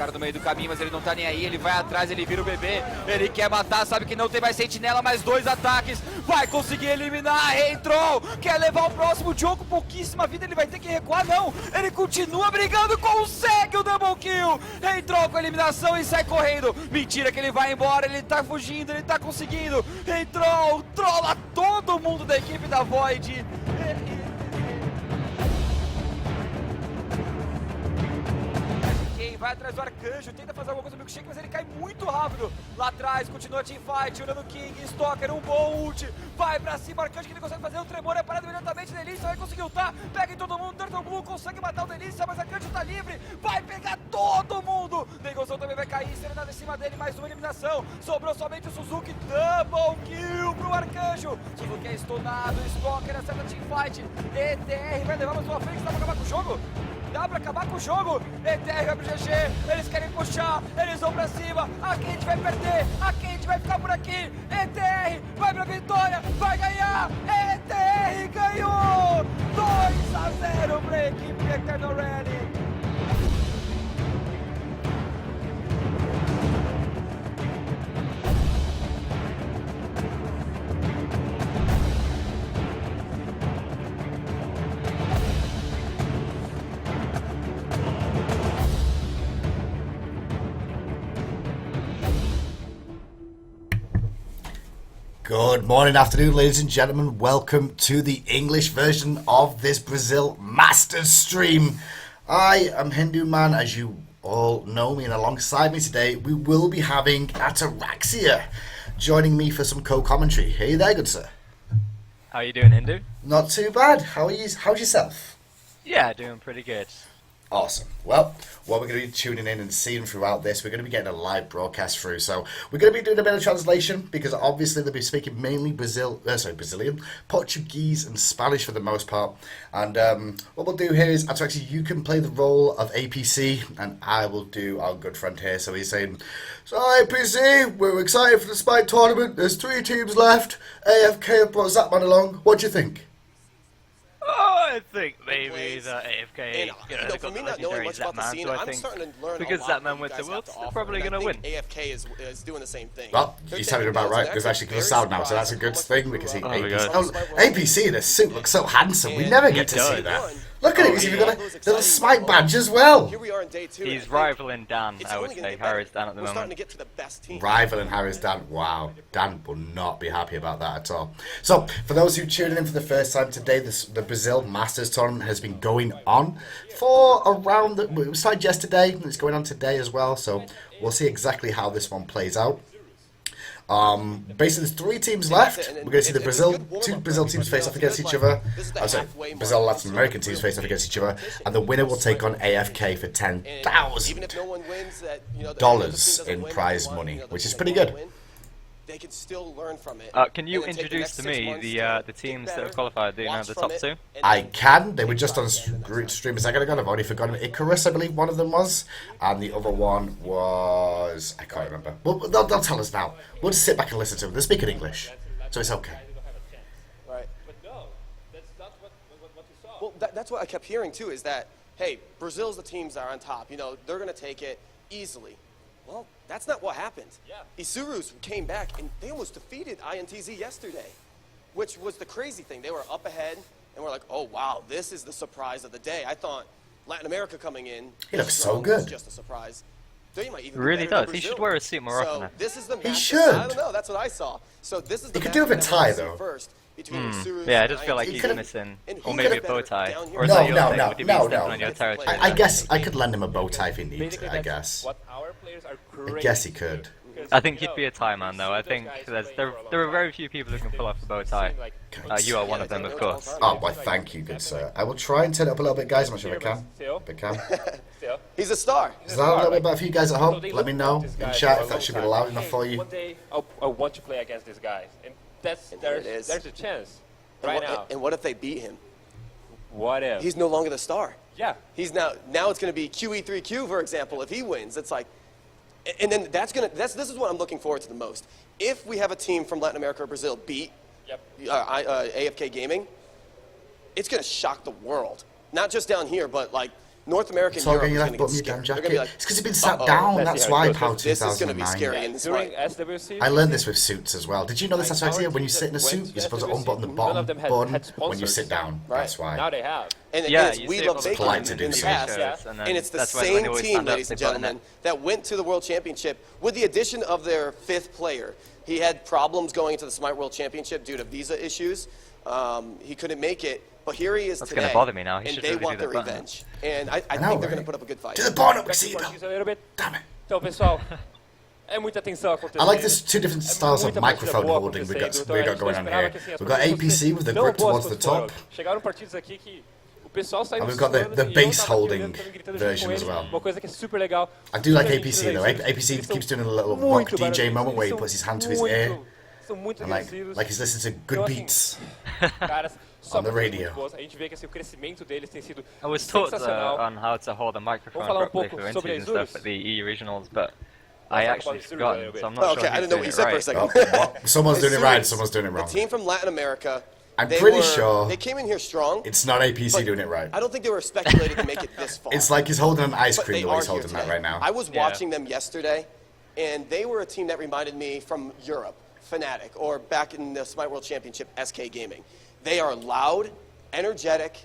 cara no meio do caminho, mas ele não tá nem aí, ele vai atrás, ele vira o bebê, ele quer matar, sabe que não tem mais sentinela, mais 2 ataques, vai conseguir eliminar, entrou, quer levar o próximo jogo, pouquíssima vida, ele vai ter que recuar, não, ele continua brigando, consegue o double kill, entrou com a eliminação e sai correndo, mentira que ele vai embora, ele tá fugindo, ele tá conseguindo, entrou, trola todo mundo da equipe da Void, vai atrás do Arcanjo, tenta fazer alguma coisa no milkshake, mas ele cai muito rápido. Lá atrás, continua a teamfight, olhando o King, Stalker, um bom ult, vai pra cima, Arcanjo que ele consegue fazer o tremor, é parado imediatamente, Delícia vai conseguir ultar, pega em todo mundo, Turtle Blue consegue matar o Delícia, mas Arcanjo tá livre, vai pegar todo mundo. Negozão também vai cair, serenado em cima dele, mais uma eliminação, sobrou somente o Suzuki, double kill pro Arcanjo. Suzuki é stunado, Stalker acerta a teamfight, ETR vai levar mais uma frente, dá pra acabar com o jogo? Dá pra acabar com o jogo, ETR vai pro GG, eles querem puxar, eles vão pra cima, aqui a gente vai perder, aqui a gente vai ficar por aqui, ETR vai pra vitória, vai ganhar, ETR ganhou, 2-0 pra equipe Eternal Rally. Good morning, afternoon, ladies and gentlemen. Welcome to the English version of this Brazil Masters stream. I am Hindu Man, as you all know me, and alongside me today, we will be having Ataraxia joining me for some co-commentary. Hey there, good sir. How are you doing, Hindu? Not too bad. How are you? How's yourself? Yeah, doing pretty good. Awesome. Well, what we're going to be tuning in and seeing throughout this, we're going to be getting a live broadcast through. So we're going to be doing a bit of translation because obviously they'll be speaking mainly Brazilian, Portuguese and Spanish for the most part. And what we'll do here is, actually, you can play the role of APC and I will do our good friend here. So he's saying, so APC, we're excited for the Smite tournament. There's 3 teams left. AFK have brought Zapman along. What do you think? Oh, I think maybe that AFK, they've got the legendary Zapman, so I think because Zapman wins the Worlds, they're probably going to win. AFK is doing the same thing. Well, you're telling me about right, because actually because Sound now, so that's a good thing, because he APC in a suit looks so handsome, we never get to see that. Look at it, he's even got a little Smite badge as well. Here we are in day 2. He's rivaling Dan, I would say, hi-rez Dan at the moment. To get to the best team. Rivaling hi-rez Dan, wow, Dan will not be happy about that at all. So, for those who tuning in for the first time today, the Brazil Masters tournament has been going on for around, it started yesterday, and it's going on today as well, so we'll see exactly how this one plays out. Basically, there's 3 teams left. We're going to see the two Brazil teams face off against each other. I'm sorry, Brazil Latin American teams face off against each other, and the winner will take on AFK for $10,000 in prize money, which is pretty good. They can still learn from it. Can you introduce to me the teams that have qualified? Do you know the top 2? I can. They were just on stream a second ago. I've already forgotten. Icarus, I believe one of them was, and the other one was I can't remember. Well, they'll tell us now. We'll just sit back and listen to them. They're speaking English, so it's okay. Right. But no, that's not what you saw. Well, that's what I kept hearing too. Is that hey, Brazil's the teams that are on top. You know, they're gonna take it easily. Well, that's not what happened. Yeah. Isurus came back and they almost defeated INTZ yesterday, which was the crazy thing. They were up ahead and we're like, oh wow, this is the surprise of the day. I thought Latin America coming in, he looks so good. Was just a surprise. They might even really does. He should wear a suit more often. So this is the he should. I don't know. That's what I saw. So this is the he could do with a tie though. First. Yeah, I just feel like he's missing, or maybe a bow tie. Or no. I guess I could lend him a bow tie if he needs it. I guess. I guess he could. I think he'd be a tie man though. I think there are very few people who can pull off the bow tie. You are one of them, of course. Oh, well, thank you, good sir. I will try and turn it up a little bit, guys. I'm not sure if I can. He's a star. Is that a little bit better for you guys at home? Let me know in chat if that should be loud enough for you. One day I want to play against this guy. There's a chance right now. And what if they beat him? What if? He's no longer the star. Yeah. He's now it's going to be QE3Q, for example, if he wins. It's like, and then this is what I'm looking forward to the most. If we have a team from Latin America or Brazil beat AFK Gaming, it's going to shock the world. Not just down here, but like North America and So Europe you is left going to button get your damn scared. They're jacket. gonna be like, It's because you've been sat Uh-oh. down. Let's That's see how why it goes. PAL this is going to be 2009. scary in the During Smite. SWC, I learned this with suits as well. Did you know this? That's actually when you sit in a suit, you're supposed to unbutton the bottom button when you sit down. That's now why. they have. And Yeah, it's you We see Love it Bacon polite to in do the so. past. And And it's the that's when same they always team, stand up, ladies and they button gentlemen, that went to the World Championship with the addition of their 5th player. He had problems going into the Smite World Championship due to visa issues. He couldn't make it, but here he is That's today. gonna bother me now. He And should they really want do their that button. revenge. And I know, think they're right? going to put up a good fight. Do the bottom up, Back see to though. Portuguese a little bit. Damn it. Então, pessoal, é muita tensão acontecendo. I like this two different styles of Muita microphone partida boa holding we got acontecendo. Então, a gente going on esperava here. que, assim, as We've got partidas APC with the tão grip boas towards the quanto foram. top. Chegaram partidas aqui que o pessoal saiu And we've got the suando e eu bass tava aqui holding olhando, também gritando junto version com as eles. well. Uma coisa que é super legal. I do like Super APC nítido, though. eles APC são keeps doing a little rock muito DJ barulhentos, moment where he eles puts his são hand to his muito- ear São muito and agressivos. like he's listening to good Então, assim, beats. Caras, só on the partidas radio. muito boas. A gente vê que assim, o crescimento deles tem sido I was taught sensacional. on how to hold a microphone Vamos falar properly pouco for sobre interviews and Isurus. stuff at the E regionals, but I talk actually about Isurus a forgot, little bit. so I'm not Oh, sure okay, I who's didn't know doing what you it said right. for a second. Oh, someone's doing it right, Isurus, someone's doing it The wrong. team from Latin America. I'm they pretty were- sure they came in here strong. it's not APC but doing it right. I don't think they were speculated to make it this far. It's like he's holding an ice But cream they the way are he's here holding that today. right now. I was Yeah. watching them yesterday, and they were a team that reminded me from Europe, Fnatic, or back in the Smite World Championship, SK Gaming. They are loud, energetic,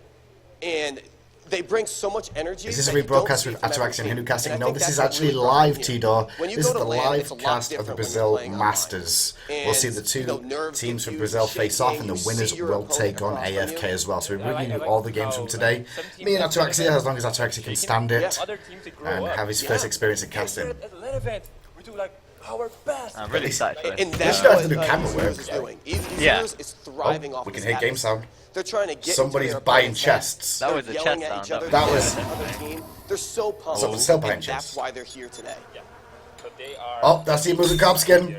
and they bring so much energy. Is this a that you don't rebroadcast see with from every Atarax and team. Hindu casting? And I No, think this is that's what actually really brought live, me here. Tidor. When you This go is to the LAN, live it's a lot cast of the different when you're Brazil playing online. Masters. We'll see the And, two you know, nerves teams get from you Brazil face off, and shaking, the you winners see your will opponent take on across from AFK you. as well. So we're I like- bringing you I like all the games how, from today. like, some teams Me and have Ataraxia, LAN as long as Ataraxia can stand Yeah. it Other teams, they grow and up. have his first Yeah. experience at At casting. the LAN event, we do like our best. I'm really excited for And this. that's should have what to do camera Isurus work. is doing. Isurus Yeah. is thriving Oh, off we can this hear game atmosphere. sound. They're trying to get Somebody's into their buying opponent's head. chests. That They're was a yelling chest at each sound. other. That They're was- yelling at the other team. They're so pumped. Someone's still buying And chests. that's why they're here today. Yeah. So they are. Oh, that's the Musa Copskin.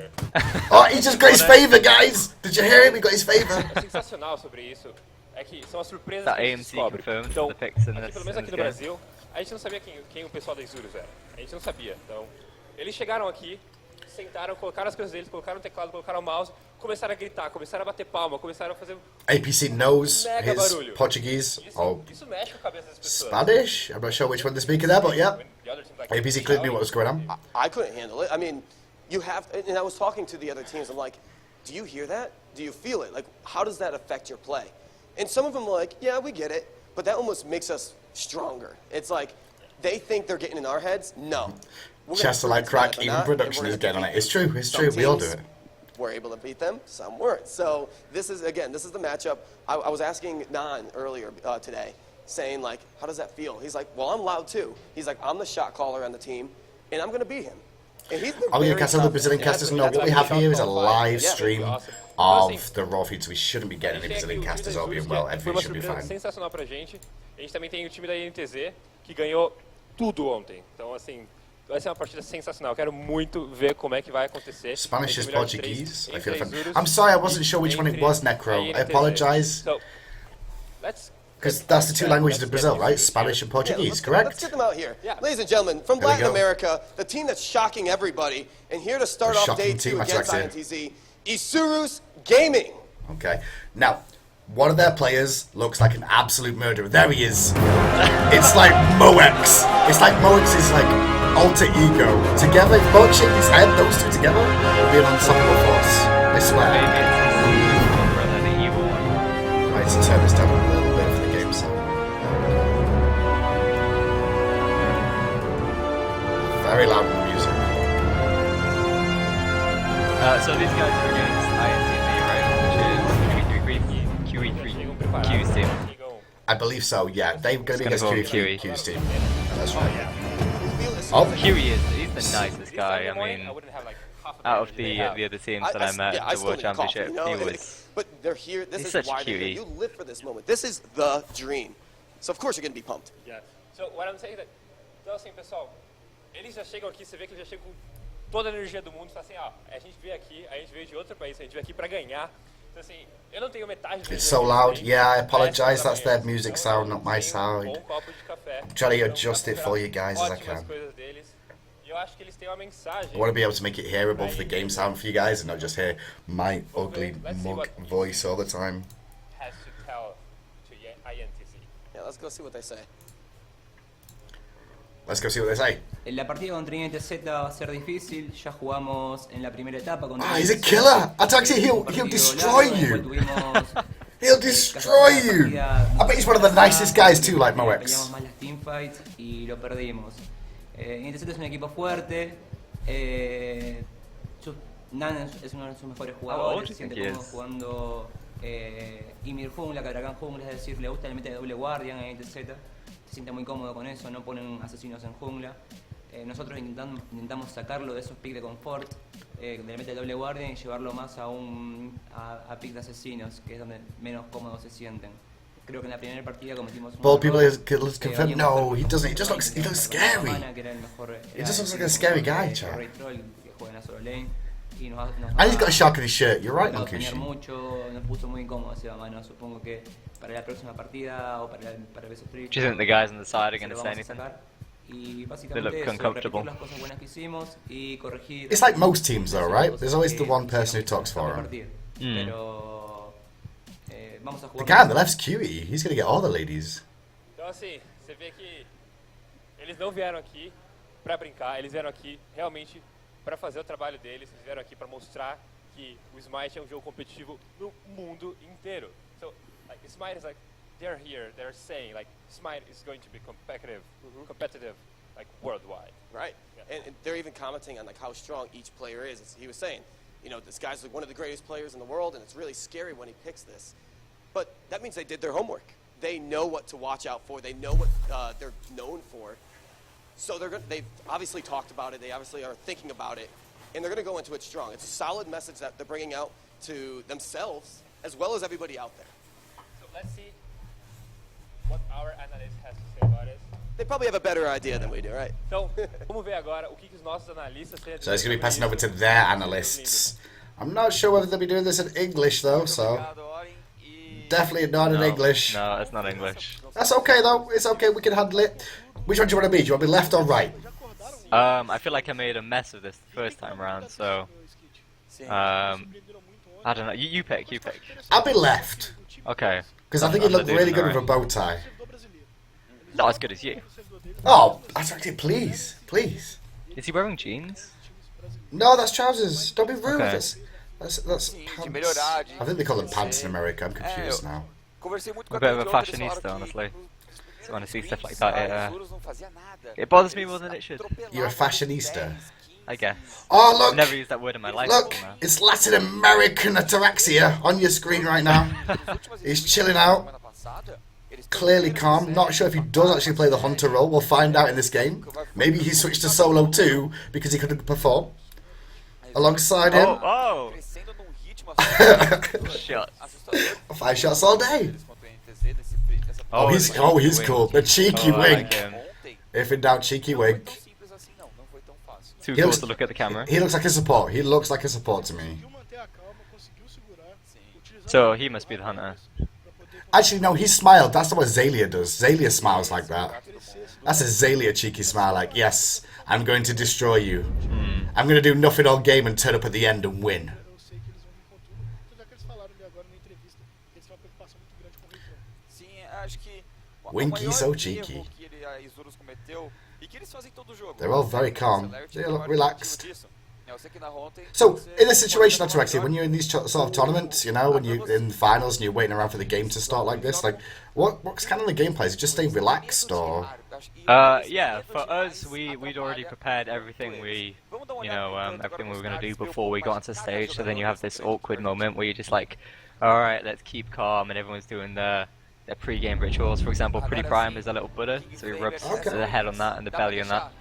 Oh, he just got his favor, guys. Did you hear him? He got his favor. É sensacional sobre isso. É que são as surpresas That que a gente AMC descobre. confirmed Então, the picks in aqui, this- pelo menos in aqui this no game. Brasil, a gente não sabia quem o pessoal da Isurus era. A gente não sabia. Então, eles chegaram aqui, sentaram, colocaram as coisas deles, colocaram o teclado, colocaram o mouse, começaram a gritar, começaram a bater palma, começaram a fazer APC knows mega his barulho. Portuguese or Isso mexe com a cabeça das pessoas. Spanish. I'm not sure which one they're speaking there, but yeah. When the other team's like, APC clearly knew what was going on. I couldn't handle it. I mean, you have, and I was talking to the other teams. I'm like, do you hear that? Do you feel it? Like, how does that affect your play? And some of them were like, yeah, we get it, but that almost makes us stronger. It's like they think they're getting in our heads. No. We're gonna Chester like prove crack, that they're even not, production and we're is getting on gonna it. It's beat them. true, it's Some true. We all do teams it. were able to beat them, some weren't. So this is, again, this is the matchup. I was asking Nan earlier today, saying like, how does that feel? He's like, well, I'm loud too. He's like, I'm the shot caller on the team, and I'm gonna beat him. And he's been I'm going very to cast other confident. Brazilian And that's casters. what- No, that's what we why have shot here is a qualified. live Yeah. stream Awesome. of the Raw feed, so we shouldn't be A getting gente any tem Brazilian aqui o time casters da all being Isurus, well. que foi Everything uma should be surpresa fine. sensacional pra gente. A gente também tem o time da INTZ, que ganhou tudo ontem. Então, assim, vai ser uma partida sensacional. Quero muito ver como é que vai acontecer. Spanish is Entre o melhor de Portuguese. três, I feel entre a offended. Isurus I'm sorry, I wasn't sure which one it entre was, a Necro. I INTZ. apologize. So, let's Because that's the two languages of let's Brazil, get right? Isurus Spanish and Yeah, Portuguese, let's correct? get them out here. Yeah. Ladies and gentlemen, from Here we Latin go. America, the team that's shocking everybody, and here to start A off shocking day team, two against Ataraxia. INTZ, Isurus Gaming. Okay. Now, one of their players looks like an absolute murderer. There he is. It's like Moex. It's like Moex is like alter ego. Together, both shake his head, those two together will be an unstoppable force. I swear. Maybe it's rather the evil one. Right, let's turn this down a little bit for the game sound. Very loud with the music. So these guys are against INTZ, right? Which is chegam preparados. Q's team. Chegam- I believe so, yeah. They're going to be It's against gonna QE go QE QE. Q's team. That's right. We feel as soon Oh, as they- QE he's the nicest This guy. Sunday I morning, mean, I wouldn't have like half the out of energy the they have. the other teams that I met yeah, at the still World need coffee, Championship, you know? he was. But they're here. This He's is such why a they're here. cutie. You live for this moment. This is the dream. So of course you're going to be pumped. Yeah. So what I'm saying that, então assim, pessoal, eles já chegam aqui, você vê que eles já chegam com toda a energia do mundo, fala assim, a gente veio aqui, a gente veio de outro país, a gente veio aqui pra ganhar. Então assim, eu não tenho metade do It's so loud. Yeah, I apologize. That's their music sound, not my sound. Um copo de café. I'm trying to Então, adjust dá it pra for esperar you guys as I ótimas can. coisas deles. E eu acho que eles têm uma mensagem. I want to be able to make it hearable for the game sound for you guys and not just hear my ugly mug voice all the time. Has to tell to INTZ. Yeah, let's go see what they say. Let's go see what they say. La partida contra Intz va a ser difícil, ya jugamos en la primera etapa contra Ah, he's a killer! Ataxi, he'll destroy you! He'll destroy you! I bet he's one of the nicest guys too, like Moex. Peleamos más las teamfights y lo perdimos. Intz es un equipo fuerte. Nan es uno de sus mejores jugadores, se siente cómodo jugando Ymir jungla, Kadrakan jungla, es decir, le gusta el meta de doble guardian en Intz. Se siente muy cómodo con eso, no ponen asesinos en jungla. Nosotros intentamos sacarlo de esos picks de confort, del meta de doble guardian y llevarlo más a pick de asesinos, que es donde menos cómodos se sienten. Creo que en la primera partida cometimos un Bold people is confirmed. No, he doesn't. He looks scary. He just looks like a scary guy, chat. And he's got a shark in his shirt. You're right, Monkushi. Nos puso muy incómodos esa mano. Supongo que para la próxima partida o para el Do you think the guys on the side are going to say anything? They look uncomfortable. It's like most teams, though, right? There's always the one person who talks for him. The guy on the left's cutie. He's gonna get all the ladies. Então assim, você vê que eles não vieram aqui pra brincar, eles vieram aqui realmente pra fazer o trabalho deles, eles vieram aqui pra mostrar que o Smite é um jogo competitivo no mundo inteiro. So, like, Smite is like, they're here, they're saying like Smite is going to be competitive, like worldwide. Right, yeah. And they're even commenting on like how strong each player is. He was saying, you know, this guy's like one of the greatest players in the world, and it's really scary when he picks this. But that means they did their homework. They know what to watch out for. They know what they're known for. So they've obviously talked about it. They obviously are thinking about it, and they're going to go into it strong. It's a solid message that they're bringing out to themselves as well as everybody out there. So let's see what our analyst has to say about it. They probably have a better idea than we do, right? Então, vamos ver agora o que os nossos analistas têm a dizer. So it's going to be passing over to their analysts. I'm not sure whether they'll be doing this in English though, so definitely not in English. No, it's not English. That's okay though. It's okay. We can handle it. Which one do you want to be? Do you want to be left or right? I feel like I made a mess of this the first time around, so I don't know. You pick. I'll be left. Okay. Because I think you look really good with a bow tie. Not as good as you. Oh, actually, please. Is he wearing jeans? No, that's trousers. Don't be rude. Okay. That's pants. I think they call them pants in America. I'm confused now. I'm a bit of a fashionista, honestly. So when I see stuff like that, it bothers me more than it should. You're a fashionista? I guess. Oh, look! I've never used that word in my life Look, before now. it's Latin American ataraxia on your screen right now. He's chilling out. Clearly calm. Not sure if he does actually play the hunter role. We'll find out in this game. Maybe he switched to solo too because he couldn't perform. Alongside him. Oh! Shot. 5 shots all day. Oh, he's cool. The cheeky wink. If in doubt, cheeky wink. Too cool to look at the camera. He looks like a support. He looks like a support to me. So he must be the hunter. Actually, no, he smiled. That's what Zalia does. Zalia smiles like that. That's a Zalia cheeky smile, like, yes, I'm going to destroy you. I'm going to do nothing all game and turn up at the end and win. Winky so cheeky. They're all very calm. They look relaxed. So, in a situation, Ataraxia, when you're in these sort of tournaments, you know, when you're in the finals and you're waiting around for the game to start like this, like, what's kind of the gameplay? Is it just staying relaxed, or...? Yeah, for us, we'd already prepared everything everything we were going to do before we got onto stage, so then you have this awkward moment where you're just like, alright, let's keep calm, and everyone's doing their pre-game rituals. For example, Pretty Prime is a little butter, so he rubs the head on that and the belly on that.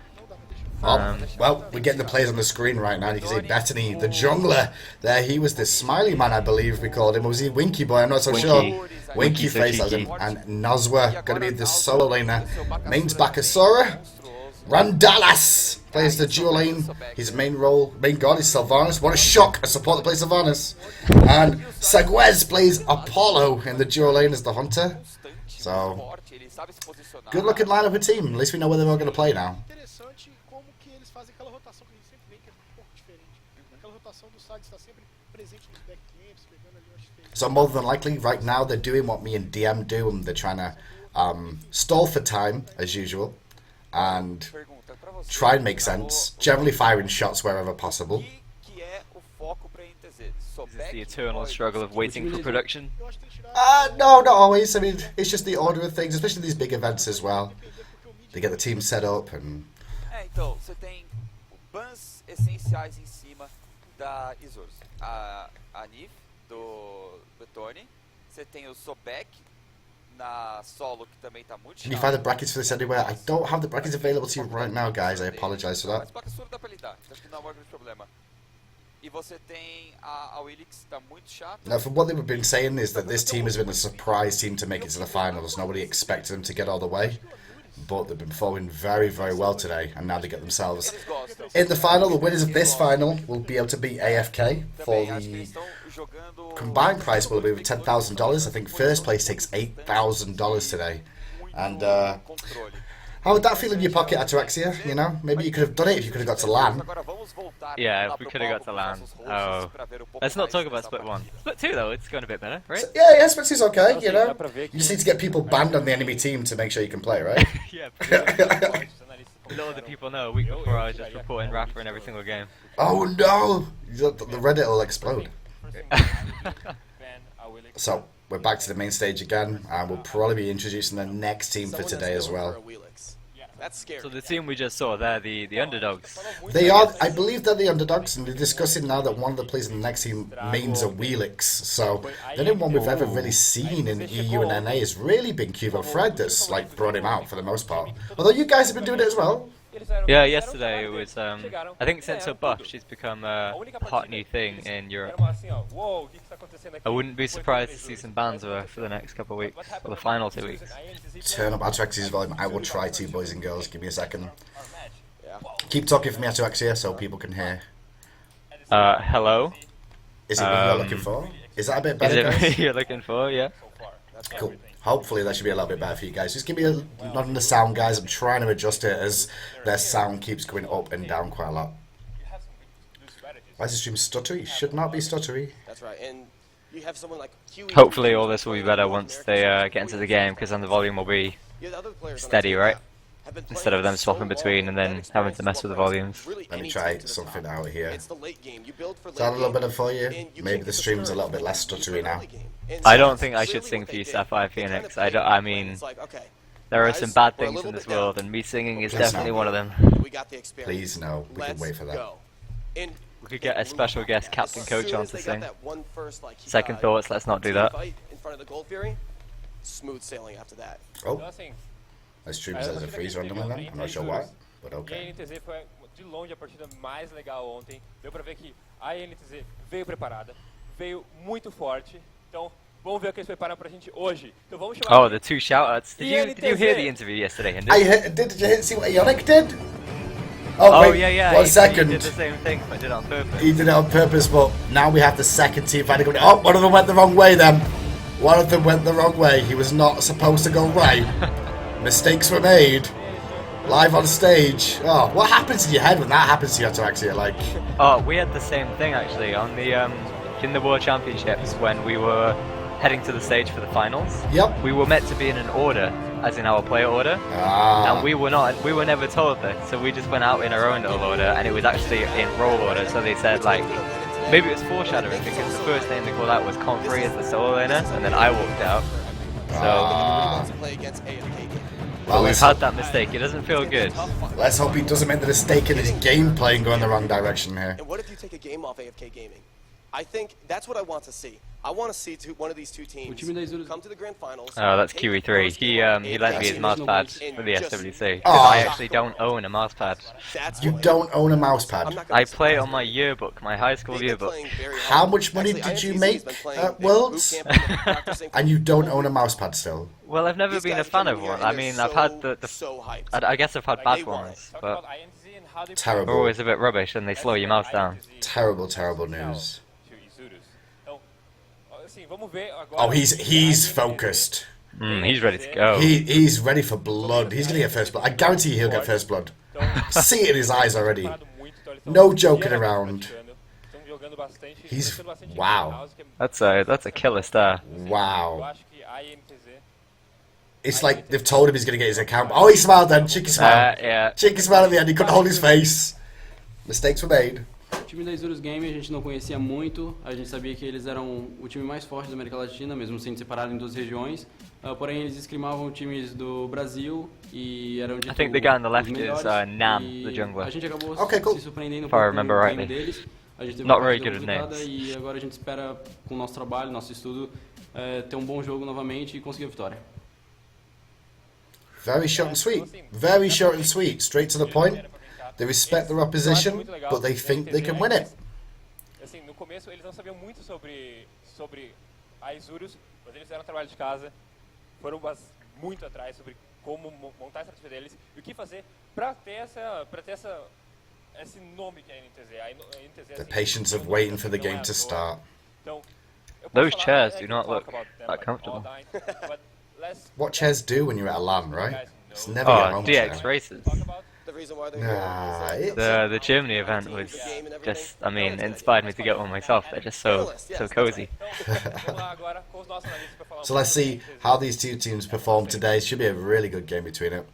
Well, we're getting the players on the screen right now. You can see Bethany, the jungler. There, he was the smiley man, I believe we called him. Or was he Winky Boy? I'm not so sure. Winky face, that was him. And Nozwa, going to be the solo laner. Main's Bakasura. Randalas plays the dual lane. His main god is Sylvanus. What a shock, a support that plays Sylvanus. And Sagwez plays Apollo in the dual lane as the hunter. So, good looking lineup of team. At least we know where they're all going to play now. So more than likely, right now, they're doing what me and DM do, and they're trying to stall for time, as usual. and try and make sense. Generally firing shots wherever possible. Is this the eternal struggle of waiting for production? No, not always. I mean, it's just the order of things, especially these big events as well. They get the team set up and... Então, você tem bans essenciais em cima da Isurus. A Nif, do Tony. Você tem o Sobek na solo, que também tá muito chato. Can you find the brackets for this anywhere? I don't have the brackets available to you right now, guys. I apologize for that. Mas placa solo dá pra lidar, acho que não é o maior grande problema. E você tem a Awillix, tá muito chato. Now, from what they've been saying is that this team has been a surprise team to make it to the finals. Nobody expected them to get all the way, but they've been performing very, very well today, and now they get themselves in the final. The winners of this final will be able to beat AFK for the combined prize will be $10,000. I think first place takes $8,000 today, and how would that feel in your pocket, Ataraxia? You know, maybe you could have done it if you could have got to LAN. Yeah, if we could have got to LAN. Oh, let's not talk about Split 1. Split 2 though, it's going a bit better, right? So, yeah, Split 2's okay, you know. You just need to get people banned on the enemy team to make sure you can play, right? Yeah, little other people know, a week before I was just reporting Rafa in every single game. Oh no! The Reddit will explode. So, we're back to the main stage again, and we'll probably be introducing the next team for today as well. So the team we just saw, they're the underdogs. They are, I believe they're the underdogs, and they're discussing now that one of the players in the next team mains Awillix. So, the only one we've ever really seen in EU and NA has really been Cubo Fred that's like brought him out for the most part. Although you guys have been doing it as well. Yeah, yesterday it was, I think since her buff, she's become a hot new thing in Europe. I wouldn't be surprised to see some bans of her for the next couple of weeks, or the final 2 weeks. Turn up Ataraxia's volume. I will try to, boys and girls. Give me a second. Keep talking for me, Ataraxia, so people can hear. Hello? Is it what you're looking for? Is that a bit better, Is it guys? what you're looking for, yeah? Cool. Hopefully that should be a little bit better for you guys. Just give me a nod on the sound, guys. I'm trying to adjust it as their sound keeps going up and down quite a lot. Why is the stream stuttery? Should not be stuttery. That's right. And you have someone like Hopefully all this will be better once they get into the game, because then the volume will be steady, right? Instead of them swapping between and then having to mess with the volumes. Let me try something out here. Is that a little better for you? Maybe the stream's a little bit less stuttery now. I don't think I should sing for you, Sapphire Phoenix. I mean, there are some bad things in this world, and me singing is definitely one of them. Please no, we can wait for that. We could get a special guest captain coach on to sing. Second thoughts, let's not do that. Smooth sailing after that. Oh, my stream says a freeze randomly then. I'm not sure why, but okay. A NTZ foi de longe a partida mais legal ontem. Deu pra ver que a NTZ veio preparada, veio muito forte. Então, vamos ver o que eles preparam pra gente hoje. Então vamos chamar. Oh, the two shoutouts. Did you hear the interview yesterday, Hindu? Did you see what Ionic did? Oh, wait, yeah. 1 second. He did the same thing, but did it on purpose. He did it on purpose, but now we have the second team finally going. Oh, one of them went the wrong way then. One of them went the wrong way. He was not supposed to go right. Mistakes were made. Live on stage. Oh, what happens in your head when that happens to you, Ataraxia? Like. Oh, we had the same thing actually on the in the World Championships when we were heading to the stage for the finals. Yep. We were meant to be in an order, as in our player order, and we were not. We were never told this, so we just went out in our own little order, and it was actually in role order. So they said like, maybe it was foreshadowing because the first name they called out was Confrey as the solo laner, and then I walked out. So well, we've had that mistake. It doesn't feel good. Let's hope he doesn't make the mistake in his gameplay and go in the wrong direction here. And what if you take a game off AFK Gaming? I think that's what I want to see. I want to see one of these two teams come to the grand finals. Oh, that's QE3. He lent me his mousepad for the SWC. I actually don't own a mousepad. You don't own a mousepad? I play it on my yearbook, my high school yearbook. How much money did you make at Worlds? And you don't own a mousepad still? Well, I've never been a fan of one. I mean, I've had I guess I've had bad ones, but terrible. they're always a bit rubbish and they slow your mouse down. Terrible, terrible news. Oh, he's focused. He's ready to go. He's ready for blood. He's gonna get first blood. I guarantee he'll get first blood. See it in his eyes already. No joking around. He's wow. That's a killer star. Wow. It's like they've told him he's going to get his account. Oh, he smiled then. Cheeky smile. Yeah. Cheeky smile at the end. He couldn't hold his face. Mistakes were made. O time da Isurus Game a gente não conhecia muito, a gente sabia que eles eram o time mais forte da América Latina, mesmo sendo separado em duas regiões. Porém, eles escrimavam times do Brasil e eram de I think the guy on the left is Nam, the jungler. A gente acabou cool. se surpreendendo If I remember com o rightly. game deles. A gente teve Not uma very partida good at complicada names. e agora a gente espera, com o nosso trabalho, nosso estudo, ter um bom jogo novamente e conseguir a vitória. Very short and sweet. Very short and sweet. Straight to the point. They respect their opposition, but they think they can win it. Assim, no começo eles não sabiam muito sobre a Isurus, mas eles fizeram um trabalho de casa, foram muito atrás sobre como montar a estratégia deles e o que fazer para ter esse nome que é a NTZ. A NTZ The assim, patience of waiting for the game to start. Então, eu posso Those falar, chairs I do can not talk look about them, that like, comfortable. all time, but let's What chairs do when you're at a LAN, right? It's never your Oh, home DX chair. races. talk about. The reason why they're Nah, here is The Germany event was just, I mean, inspired me to get one myself. They're just so cozy. Então, vamos lá agora com os nossos analistas para falar So let's see how these two teams perform today. Should be a really good game between it.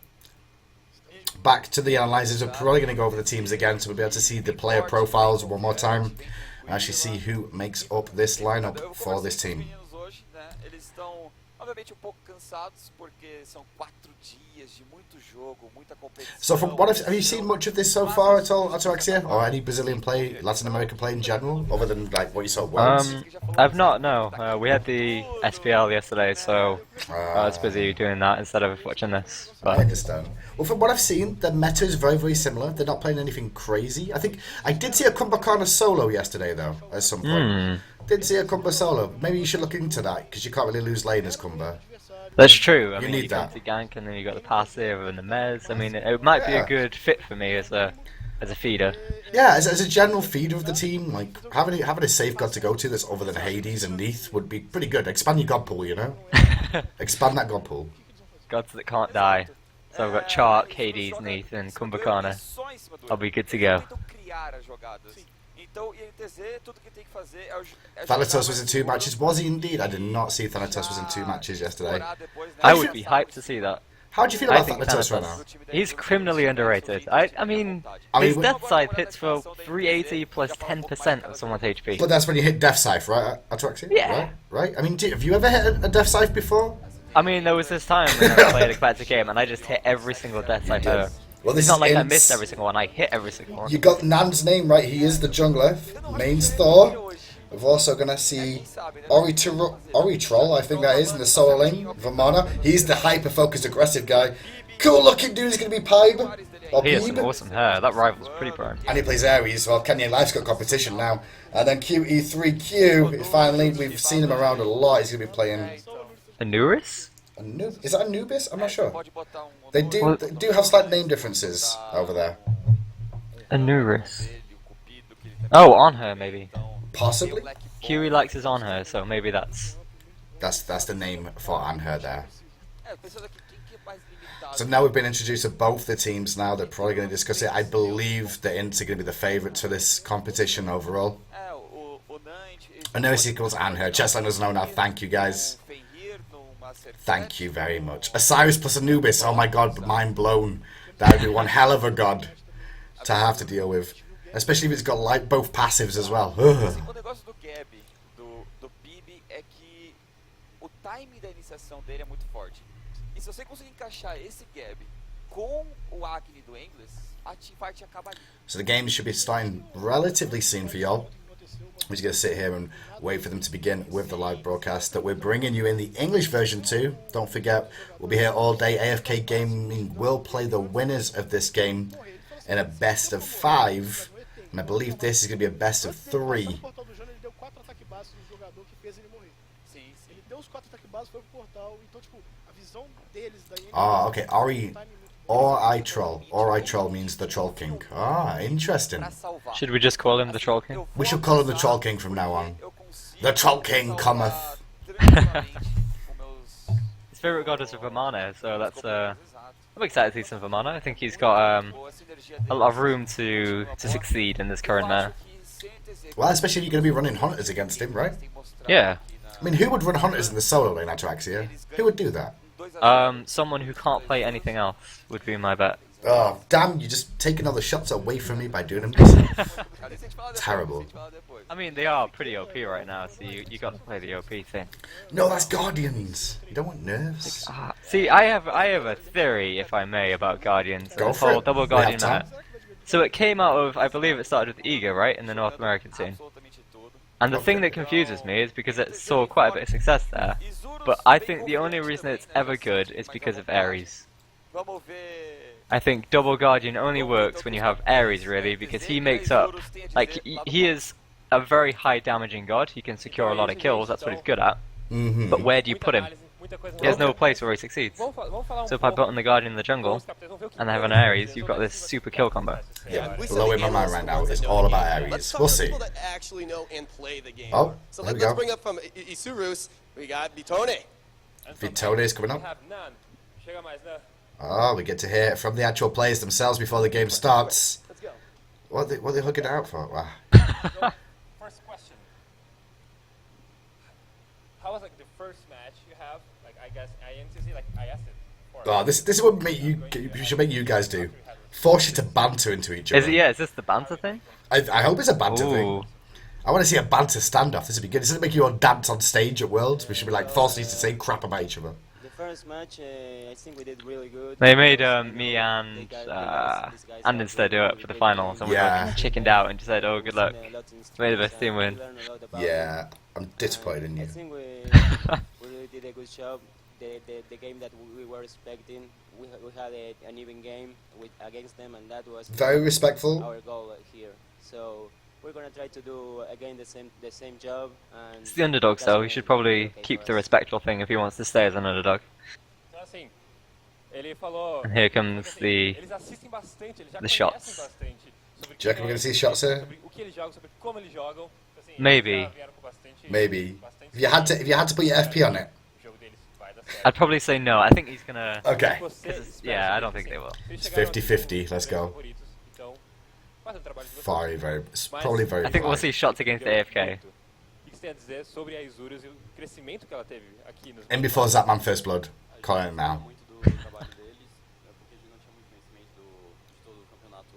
Back to the analyzers. We're probably going to go over the teams again, so we'll be able to see the player profiles one more time and actually see who makes up this lineup for this team. Hoje, né, eles estão obviamente pouco cansados porque são 4 dias de muito jogo, muita competição. So from what have you seen much of this so far at all, Ataraxia, or any Brazilian play, Latin American play in general, other than like what you saw at Worlds? I've not, no. We had the SPL yesterday, so I was busy doing that instead of watching this. I But understand. Well, from what I've seen, the meta is very, very similar. They're not playing anything crazy. I think I did see a Kumbhakana solo yesterday, though, at some point. Did see a Kumbha solo. Maybe you should look into that, because you can't really lose lane as Kumbha. that's true. I You mean, need you come that. to gank and then you got the passive and the mez. I mean, it might be Yeah. a good fit for me as a feeder. Yeah, as a general feeder of the team, like having a safe god to go to that's other than Hades and Neath would be pretty good. Expand your god pool, you know? Expand that god pool. Gods that can't die. So I've got Chark, Hades, Neath, and Kumbhakana. I'll be good to go. Então, e a NTZ, tudo que tem que fazer é Thanatos was in 2 matches. Was he indeed? I did not see Thanatos was in 2 matches yesterday. I would be hyped to see that. How do you feel I about think Thanatos right now? Thanatos, he's criminally underrated. I mean, I mean, his death side hits for 380 plus 10% of someone's HP. But that's when you hit Death Scythe, right, Ataraxia? Yeah. Right? I mean, have you ever hit a Death Scythe before? I mean, there was this time when I played a BAtz game and I just hit every single death side ever. Well, this It's not is like I Intz. missed every single one, I hit every single one. You got Nan's name right. He is the jungler. Main's Thor. We're also gonna see Troll, I think that is, in the solo lane. Vamana. He's the hyper-focused, aggressive guy. Cool-looking dude is gonna be Pibe. Or He has some Peeb. awesome hair, that rival's pretty prime. And he plays Ares. Well, Kenya Life's got competition now. And then QE3Q. Finally, we've seen him around a lot. He's gonna be playing. Anurus? Is that Anubis? I'm not sure. Pode botar They do have slight name differences over there. Anurus. Oh, Anhur maybe. Possibly. Huey likes his Anhur, so maybe that's... That's the name for Anhur there. So now we've been introduced to both the teams now. They're probably going to discuss it. I believe the Intz are going to be the favourites for this competition overall. I know it's equals Anhur. Chessline doesn't know now. Thank you, guys. Thank you very much. Osiris plus Anubis. Oh my god, mind blown. That would be one hell of a god to have to deal with. Especially if it's got like both passives as well. O negócio do Gab, do PIB, é que o timing da iniciação dele é muito forte. E se você conseguir encaixar esse Gab com o Agni do English, a teamfight acaba ali. So the game should be starting relatively soon for y'all. We're just going to sit here and wait for them to begin with the live broadcast that we're bringing you in the English version too. Don't forget, we'll be here all day. AFK Gaming will play the winners of this game in a best of 5. And I believe this is going to be a best of 3. Ah, okay. Ori Troll means the Troll King. Ah, interesting. Should we just call him the Troll King? We should call him the Troll King from now on. The Troll King cometh. His favourite god is Vamana, so that's I'm excited to see some Vamana. I think he's got a lot of room to succeed in this current meta. Well, especially if you're going to be running Hunters against him, right? Yeah. I mean, who would run Hunters in the solo lane, Ataraxia? Who would do that? Someone who can't play anything else would be my bet. Oh, damn, you're just taking all the shots away from me by doing them yourself. Terrible. I mean, they are pretty OP right now, so you got to play the OP thing. No, that's Guardians. You don't want nerfs. See, I have a theory, if I may, about Guardians. Go This for whole it. double We Guardian have time. meta. So it came out of, I believe it started with Eager, right, in the North American scene. And the thing that confuses me is because it saw quite a bit of success there. But I think the only reason it's ever good is because of Ares. I think Double Guardian only works when you have Ares, really, because he makes up... Like, he is a very high damaging god, he can secure a lot of kills, that's what he's good at. But where do you put him? He has no place where he succeeds. So if I put on the Guardian in the jungle, and I have an Ares, you've got this super kill combo. Yeah, blowing my mind right now. It's all about Ares. We'll see. Oh, So there we let's go. bring up from Isurus, we got Vitone. Vitone's coming up. Oh, we get to hear it from the actual players themselves before the game starts. Let's go. What are they hooking it out for? Wow. First question. How was like the first match you have? Like I guess I asked it before. Oh, this is what we should make you guys do. Force you to banter into each other. Is it, yeah, is this the banter thing? I hope it's a banter Ooh. thing. I want to see a banter standoff. This would be good. This would make you all dance on stage at Worlds. We should be like forcing you to say crap about each other. The first match, I think we did really good. They made me and instead do it for the finals, and we Yeah. like, chickened out and just said, "Oh, good luck." May the best team win. Yeah, I'm disappointed in I you. think we really did a good job. The game that we were expecting, we had an even game against them, and that was Very respectful. our goal here. So we're gonna try to do again the same job. And It's the underdog, so he should probably keep the respectful thing if he wants to stay as an underdog. Então assim, ele falou. And here comes the Eles assistem bastante, eles já the conhecem shots. bastante sobre Do you reckon we're gonna see shots here? sobre o que eles jogam, sobre como eles jogam. Assim, Maybe. eles já vieram com bastante- Maybe. bastante If you had to put your FP on it. o jogo deles vai dar certo. I'd probably say no. I think he's gonna. Okay. Você espera Yeah, I deles, don't think assim, they will. eles It's chegaram 50-50, aqui, let's são go. favoritos, então, fazem o trabalho de vocês. Very, very. It's probably very. I think we'll high. see shots against AFK. O que você tem a dizer sobre a Isurus e o crescimento que ela teve aqui nos In before Zapman First Blood. Calling it now. muito do trabalho deles, porque a gente não tinha muito conhecimento de todo o campeonato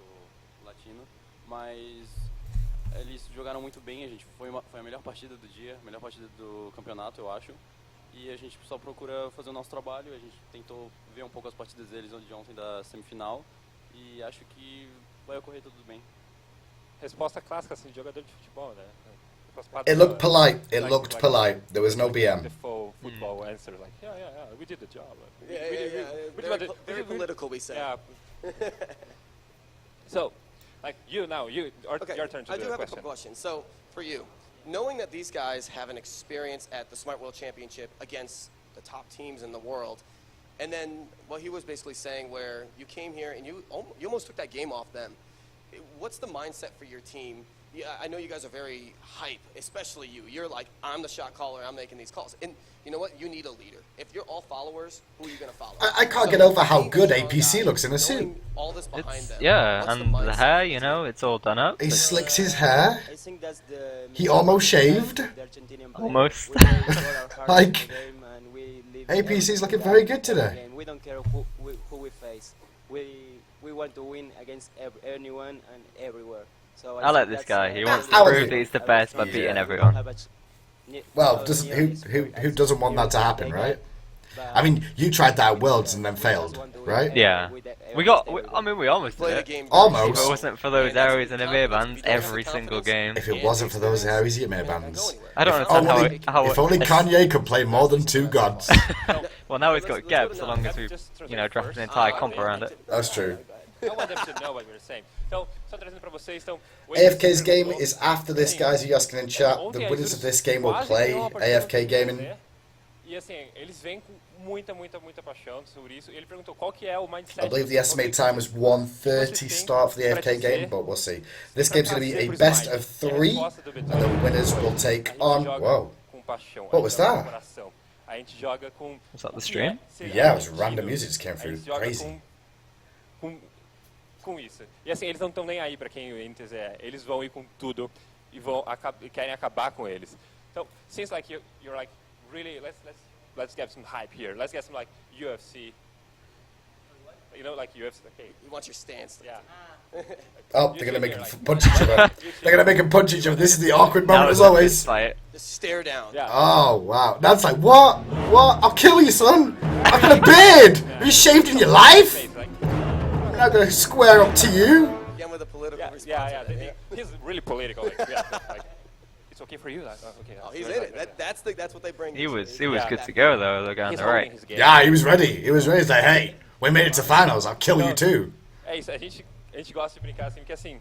latino, mas eles jogaram muito bem, foi a melhor partida do dia, a melhor partida do campeonato, eu acho, e a gente só procura fazer o nosso trabalho, a gente tentou ver um pouco as partidas deles de ontem da semifinal, e acho que vai ocorrer tudo bem. Resposta clássica assim, de jogador de futebol, né? It looked polite. It looked polite. There was no BM. The full football answer, like, yeah, we did the job. Very, very political, we say. Yeah. So, like, your Okay, turn to I do do a have a question. couple questions. So, for you, knowing that these guys have an experience at the Smite World Championship against the top teams in the world, and then what he was basically saying where you came here and you almost took that game off them, what's the mindset for your team? Yeah, I know you guys are very hype, especially you. You're like, I'm the shot caller, I'm making these calls. And you know what? You need a leader. If you're all followers, who are you going to follow? I can't get over how good APC looks in a suit. Knowing all this behind them, Yeah, what's and the mindset? hair, you know, it's all done up. He slicks his hair. I think that's the He almost shaved. the Argentinian player. Almost. We really put our heart Like, into the game and we live APC's every looking single very good game. today. We don't care who we face. We want to win against anyone and everywhere. So I like think this that's, guy. He wants to I like prove it. that he's the best by Yeah. beating We everyone. have Well, who doesn't want that to happen, right? I mean, you tried that at Worlds and then failed, right? Yeah. We almost Play did the it. game. Almost. If it wasn't for those areas and Emir bans every single game. If it wasn't for those Ares Ymir bands. I don't If understand how if only Kanye could play more than two gods. Well, now he's got Geb, so long as we, draft an entire comp around it. That's true. I want them to know what we're saying. Então, só trazendo pra vocês, então... o AFK's AFK game is after this, guys. You asking in chat. The winners of this game will play AFK Gaming. E assim, eles vêm com muita paixão sobre isso. E ele perguntou qual que é o mindset... I believe the estimated time was 1:30 start for the AFK game, but we'll see. This game's going to be a best of 3, and the winners will take on. Whoa. What was that? A gente joga com... Was that the stream? Yeah, it was random music just came through. Crazy. Com isso. E assim, eles não estão nem aí pra quem o Intz é. Eles vão ir com tudo e querem acabar com eles. Então, seems like you're like really let's let's get some hype here. Let's get some like UFC. You know, like UFC. Okay. You want your stance. Yeah. Oh, they're gonna make him punch each other. They're gonna make him punch each other. This is the awkward moment as always. Fight. Just stare down. Yeah. Oh wow, that's like what? What? I'll kill you, son. I've got a beard. Have you shaved in your life? I'm not gonna square up to you. Again with a political response. Yeah. He's really political. Like, it's okay for you. Like, okay. Oh, he's in it. That's what they bring. He was good to go though. The guy on the right. Yeah, he was ready. He was ready. He's like, hey, we made it to finals. I'll kill you too. É isso, a gente gosta de brincar assim, porque assim,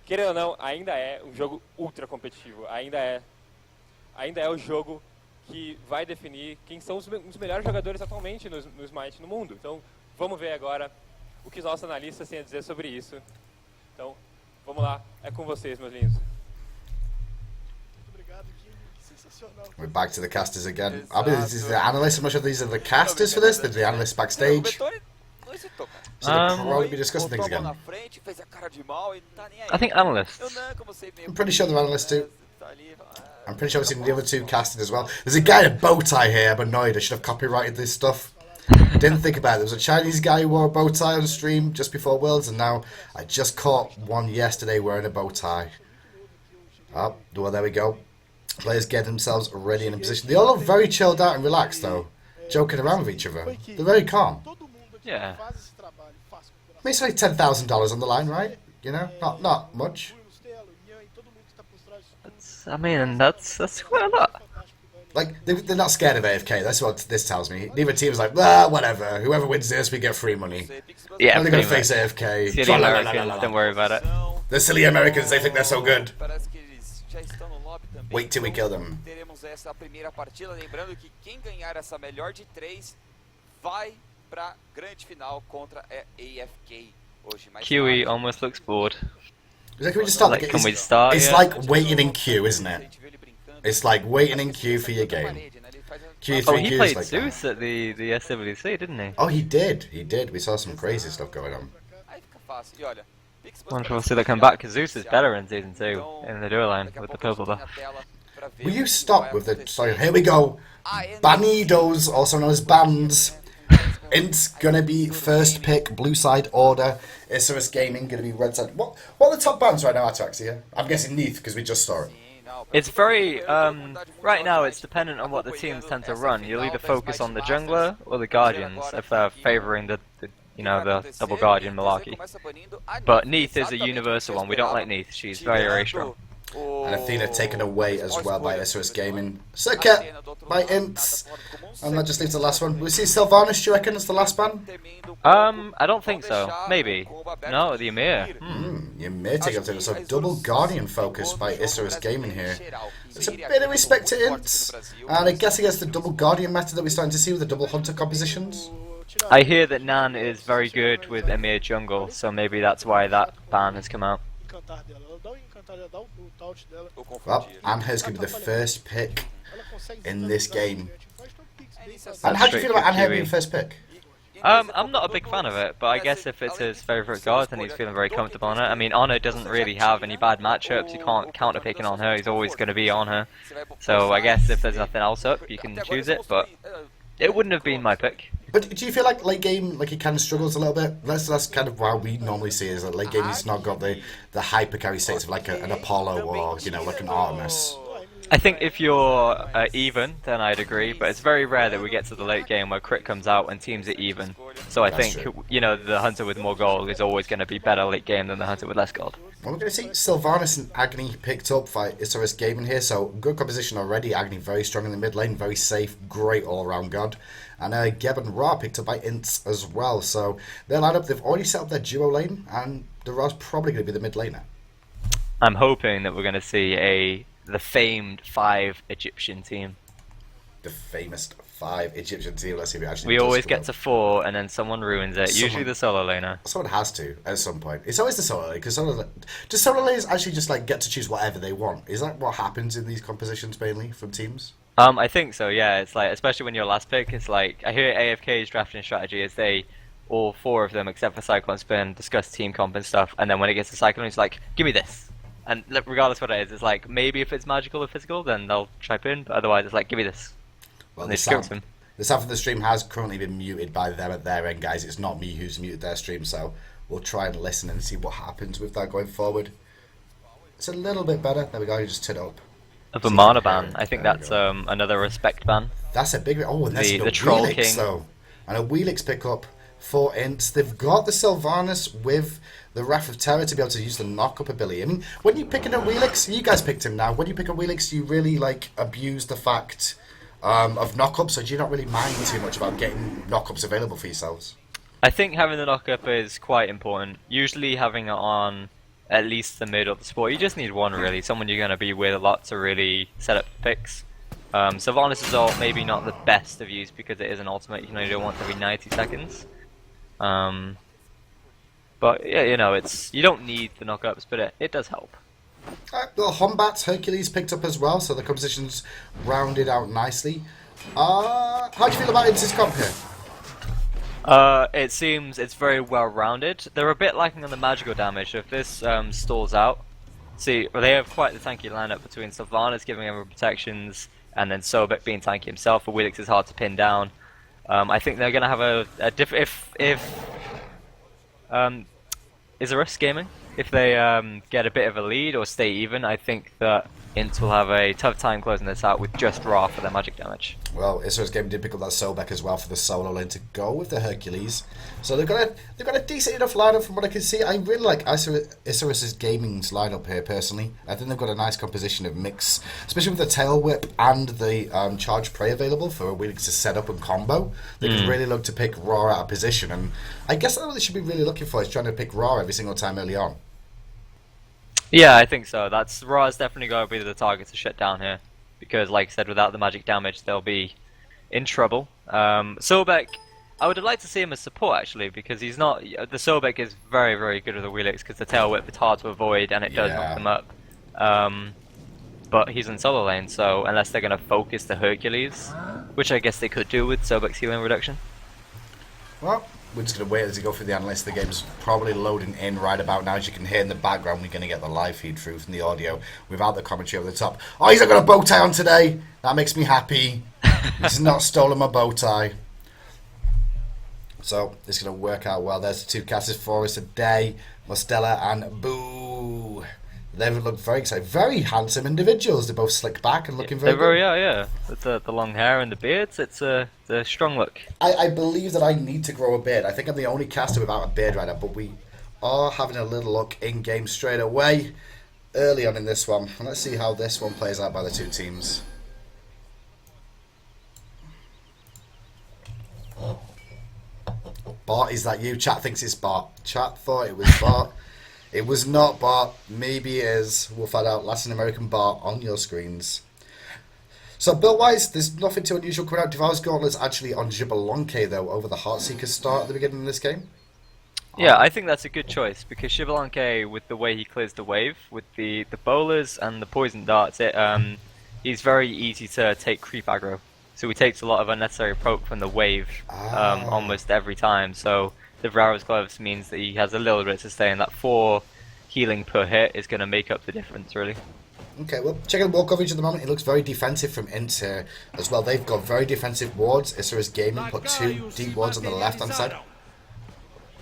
querendo ou não, ainda é um jogo ultra competitivo, ainda é o jogo que vai definir quem são os melhores jogadores atualmente no Smite no mundo. Então, vamos ver agora o que os nossos analistas têm a dizer sobre isso. Então, vamos lá, é com vocês, meus lindos. We're back to the casters again. I mean, this is the analysts. I'm not sure these are the casters for this. They're the analysts backstage. So they'll probably be discussing things again. I think analysts. I'm pretty sure they're analysts too. I'm pretty sure I've seen the other two casted as well. There's a guy in a bow tie here. I'm annoyed. I should have copyrighted this stuff. Didn't think about it. There was a Chinese guy who wore a bow tie on stream just before Worlds, and now I just caught one yesterday wearing a bow tie. Oh, well, there we go. Players get themselves ready in a position. They all look very chilled out and relaxed, though, joking around with each other. They're very calm. Yeah. I mean, it's like $10,000 on the line, right? You know, not much. That's quite a lot. Like, they're not scared of AFK. That's what this tells me. Neither team's like, ah, whatever. Whoever wins this, we get free money. Yeah, Only gonna face AFK. Silly Americans, don't worry about it. The silly Americans, they think they're so good. Wait till we kill them. Teremos essa primeira partida, lembrando que quem ganhar essa melhor de 3 vai pra grande final contra a AFK hoje. QE almost looks bored. Can we just start? Like, can we start? It's like waiting in queue, isn't it? It's like waiting in queue for your game. Q3 Oh, he queues played like Zeus at the SWC, didn't he? Oh, he did. He did. We saw some crazy stuff going on. Wonder if we'll see that come back, because Zeus is better in Season 2 in the duo line with the purple buff. Will you stop with the... Sorry, here we go. Banidos, also known as bands. Intz gonna be first pick, blue side order. Isurus Gaming gonna be red side. What are the top bands right now, Ataxia? I'm guessing Neath, because we just saw it. It's very, right now it's dependent on what the teams tend to run. You'll either focus on the jungler or the guardians if they're favouring the double guardian malarkey. But Neath is a universal one. We don't like Neath. She's very, very strong. And Athena taken away as well by Isurus Gaming. Circuit by Intz. And that just leaves the last one. Will we see Sylvanus, do you reckon, as the last ban? I don't think so. Maybe. No, the Ymir. Ymir taking up to it. So double guardian focus by Isurus Gaming here. There's a bit of respect to Intz. And I guess against the double guardian method that we're starting to see with the double hunter compositions. I hear that Nan is very good with Ymir jungle, so maybe that's why that ban has come out. Well, Anhur's going to be the first pick in this game. And how do you feel about Anhur being first pick? I'm not a big fan of it, but I guess if it's his favourite guard, then he's feeling very comfortable on it. I mean, Anhur doesn't really have any bad matchups. You can't counter picking on her. He's always going to be on her. So I guess if there's nothing else up, you can choose it, but it wouldn't have been my pick. But do you feel like late game, like he kind of struggles a little bit? That's kind of how we normally see it, is that late game he's not got the hyper carry states of like an Apollo or, you know, like an Artemis. I think if you're even, then I'd agree, but it's very rare that we get to the late game where crit comes out and teams are even. So I think, you know, the hunter with more gold is always going to be better late game than the hunter with less gold. Well, we're going to see Sylvanus and Agni picked up by Isurus Gaming here, so good composition already. Agni very strong in the mid lane, very safe, great all-round god. And Geb and Ra picked up by Intz as well, so their lineup, they've already set up their duo lane, and the Ra's probably going to be the mid laner. I'm hoping that we're going to see the famed 5 Egyptian team. The famous 5 Egyptian team. Let's see if it actually. We always get to 4 and then someone ruins it. Usually the solo laner. Someone has to at some point. It's always the solo lane, because does solo laners actually just like get to choose whatever they want? Is that what happens in these compositions mainly from teams? I think so. Yeah, it's like, especially when you're last pick, it's like I hear AFK's drafting strategy is all 4 of them except for Cyclone Spin discuss team comp and stuff, and then when it gets to Cyclone, it's like, give me this. And regardless what it is, it's like, maybe if it's magical or physical, then they'll chip in, but otherwise it's like, give me this. Well, they scoped him. The sound from the stream has currently been muted by them at their end, guys. It's not me who's muted their stream, so we'll try and listen and see what happens with that going forward. It's a little bit better. There we go, you just turn it up. Of a mana ban. I think that's another respect ban. That's a big... Oh, and that's the Troll Awillix, King. though. And Awillix pick up for Intz. They've got the Sylvanus with the Wrath of Terror to be able to use the knock-up ability. I mean, when you pick an Awillix, you guys picked him now. When you pick Awillix, you really, like, abuse the fact of knock-ups, so do you not really mind too much about getting knock-ups available for yourselves? I think having the knock-up is quite important. Usually having it on at least the mid or the support. You just need one, really. Someone you're going to be with a lot to really set up picks. Sylvanus' ult maybe not the best of use because it is an ultimate. You can only do it once every 90 seconds. But yeah, you know, you don't need the knock-ups, but it does help. Well, BAtz, Hercules picked up as well, so the composition's rounded out nicely. How do you feel about Intz's comp here? It seems it's very well rounded. They're a bit lacking on the magical damage. If this stalls out, see, they have quite the tanky lineup between Sylvanus giving everyone protections and then Sobek being tanky himself. Awillix is hard to pin down. I think they're going to have a different... If Isurus Gaming, if they get a bit of a lead or stay even, I think that Intz will have a tough time closing this out with just Ra for their magic damage. Well, Isurus Gaming did pick up that Sobek as well for the solo lane to go with the Hercules. So they've got a decent enough lineup from what I can see. I really like Isurus Gaming's lineup here personally. I think they've got a nice composition of mix, especially with the tail whip and the charge prey available for Awillix to set up and combo. They can really look to pick Ra out of position, and I guess that's what they should be really looking for, is trying to pick Ra every single time early on. Yeah, I think so. Ra's definitely going to be the target to shut down here. Because, like I said, without the magic damage, they'll be in trouble. Sobek, I would have liked to see him as support, actually, because he's not... The Sobek is very, very good with the Awillix, because the tail whip is hard to avoid, and it does knock them up. But he's in solo lane, so unless they're going to focus the Hercules, which I guess they could do with Sobek's healing reduction. Well, we're just going to wait as we go through the analyst. The game's probably loading in right about now. As you can hear in the background, we're going to get the live feed through from the audio without the commentary over the top. Oh, he's not got a bow tie on today. That makes me happy. He's not stolen my bow tie. So, it's going to work out well. There's the two casters for us today. Mostella and Boo. They look very excited. Very handsome individuals. They're both slick back and looking very good. Yeah. With the long hair and the beards, it's a strong look. I believe that I need to grow a beard. I think I'm the only caster without a beard right now, but we are having a little look in-game straight away early on in this one. And let's see how this one plays out by the two teams. Bart, is that you? Chat thinks it's Bart. Chat thought it was Bart. It was not Bart. Maybe it is. We'll find out. Latin American Bart on your screens. So build-wise, there's nothing too unusual coming out. Devour's Gauntlet's actually on Xbalanque, though, over the Heartseeker start at the beginning of this game. Yeah, I think that's a good choice, because Xbalanque, with the way he clears the wave, with the bowlers and the poison darts, he's very easy to take creep aggro. So he takes a lot of unnecessary poke from the wave almost every time. So the Vera's Gloves means that he has a little bit to stay, and that 4 healing per hit is going to make up the difference, really. Okay, well, checking the wall coverage at the moment, it looks very defensive from Intz here as well. They've got very defensive wards. Isurus Gaming put 2 deep wards on the left-hand side.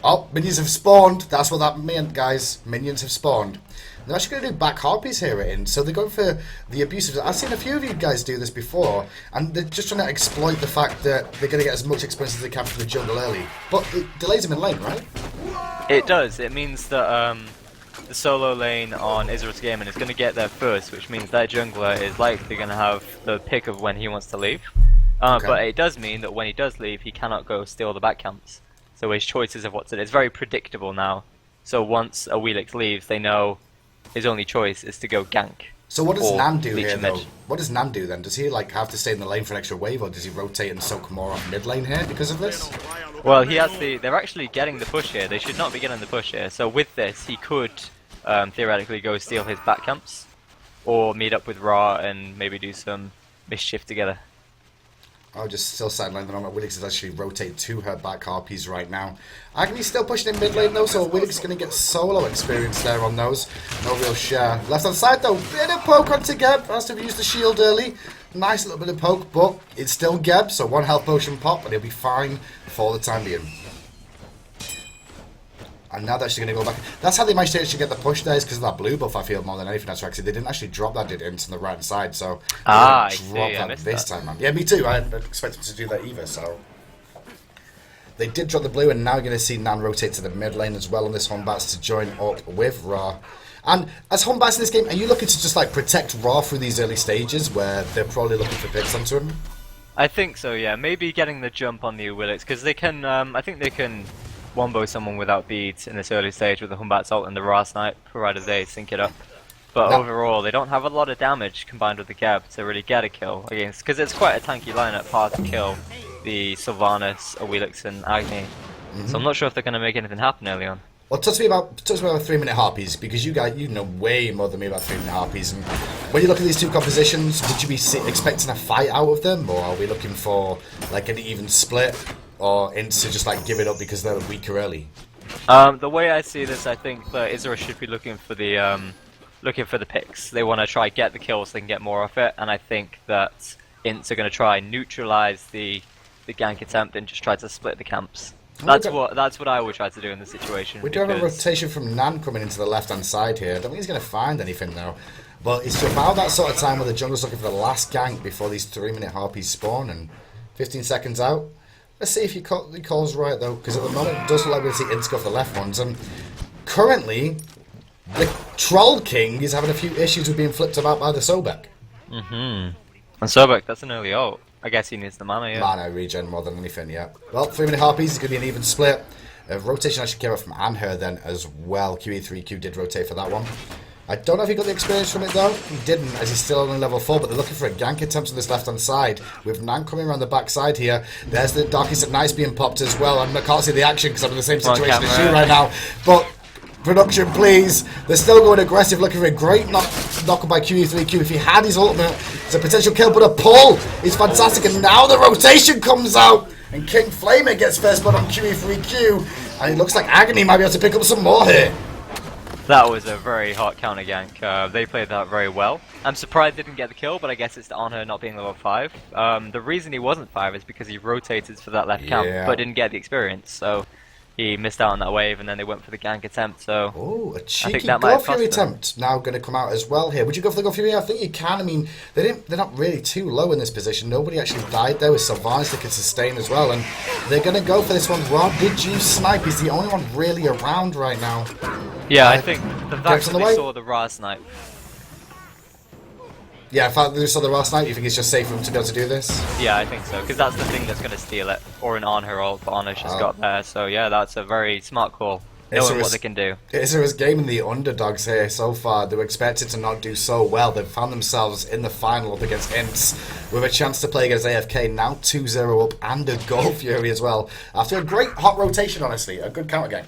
Oh, minions have spawned. That's what that meant, guys. Minions have spawned. They're actually going to do back harpies here at Intz, so they're going for the abusive. I've seen a few of you guys do this before, and they're just trying to exploit the fact that they're going to get as much experience as they can from the jungle early. But it delays them in lane, right? It does. It means that the solo lane on Isurus Gaming is going to get there first, which means their jungler is likely going to have the pick of when he wants to leave. Okay. But it does mean that when he does leave, he cannot go steal the back camps. So his choices of what to do. It's very predictable now. So once Awillix leaves, they know his only choice is to go gank. So what does Nam do here, though? What does Nam do then? Does he like have to stay in the lane for an extra wave, or does he rotate and soak more off mid lane here because of this? Well, he has the. They're actually getting the push here. They should not be getting the push here. So with this, he could theoretically go steal his back camps, or meet up with Ra and maybe do some mischief together. Oh, just still sideline at the moment. Awillix is actually rotate to her back harpies right now. Agni's still pushing in mid lane though, so Awillix is going to get solo experience there on those. No real share. Left hand side though, bit of poke on to get. Has to have used the shield early. Nice little bit of poke, but it's still Geb, so 1 health potion pop, and he'll be fine for the time being. And now they're actually going to go back. That's how they managed to actually get the push there, is because of that blue buff, I feel, more than anything. That's right, they didn't actually drop that, did Intz on the right hand side, so I drop see. that this time, man. Yeah, me too. I didn't expect them to do that either, so. They did drop the blue, and now you're going to see Nan rotate to the mid lane as well on this BAtz to join up with Ra. And as BAtz in this game, are you looking to just like protect Ra through these early stages where they're probably looking for picks onto him? I think so, yeah. Maybe getting the jump on the Awillix, because they can, I think they can wombo someone without beads in this early stage with the BAtz ult and the Ra snipe, provided they sync it up. But overall, they don't have a lot of damage combined with the Geb to really get a kill against, because it's quite a tanky lineup, hard to kill the Sylvanus, Awillix and Agni. So I'm not sure if they're going to make anything happen early on. Well, talk to me about 3-minute harpies, because you guys, you know way more than me about 3-minute harpies. And when you look at these two compositions, would you be expecting a fight out of them, or are we looking for like an even split, or Intz to just like give it up because they're weaker early? The way I see this, I think that Isurus should be looking for the picks. They want to try get the kills so they can get more of it, and I think that Intz are going to try and neutralize the gank attempt and just try to split the camps. That's what I would try to do in this situation. We do have a rotation from Nan coming into the left-hand side here. I don't think he's going to find anything though. But it's about that sort of time where the jungle's looking for the last gank before these 3-minute harpies spawn, and 15 seconds out. Let's see if he calls right though, because at the moment it does look like we'll see Intz go for the left ones. And currently, the Troll King is having a few issues with being flipped about by the Sobek. And Sobek, that's an early ult. I guess he needs the mana, yeah. Mana regen more than anything, yeah. Well, 3-minute harpies is going to be an even split. Rotation actually came up from Anhur then as well. QE3Q did rotate for that one. I don't know if he got the experience from it though. He didn't, as he's still only level 4, but they're looking for a gank attempt on this left-hand side. With Nan coming around the back side here. There's the Darkest at Nice being popped as well. And I can't see the action because I'm in the same situation as you right now. But production, please. They're still going aggressive, looking for a great knock by QE3Q. If he had his ultimate, it's a potential kill, but a pull is fantastic. And now the rotation comes out, and King Flamer gets first blood on QE3Q. And it looks like Agni might be able to pick up some more here. That was a very hot counter gank. They played that very well. I'm surprised they didn't get the kill, but I guess it's on her not being level 5. The reason he wasn't 5 is because he rotated for that left camp, but didn't get the experience. So he missed out on that wave, and then they went for the gank attempt. So a cheeky Go Fury attempt now going to come out as well here. Would you go for the Go Fury? I think you can. I mean, they're not really too low in this position. Nobody actually died there with Sylvanus that can sustain as well, and they're going to go for this one. Rob, did you snipe? He's the only one really around right now. Yeah, I think the fact that they saw the Ra snipe. Yeah, in fact, they saw the Ra snipe. You think it's just safe for them to be able to do this? Yeah, I think so, because that's the thing that's going to steal it, or an Anhur ult, but Anhur's just got there. So yeah, that's a very smart call, knowing what they can do. Isurus gaming the underdogs here so far. They were expected to not do so well. They've found themselves in the final up against Intz with a chance to play against AFK, now 2-0 up, and a Go Fury as well. After a great hot rotation, honestly, a good counter game.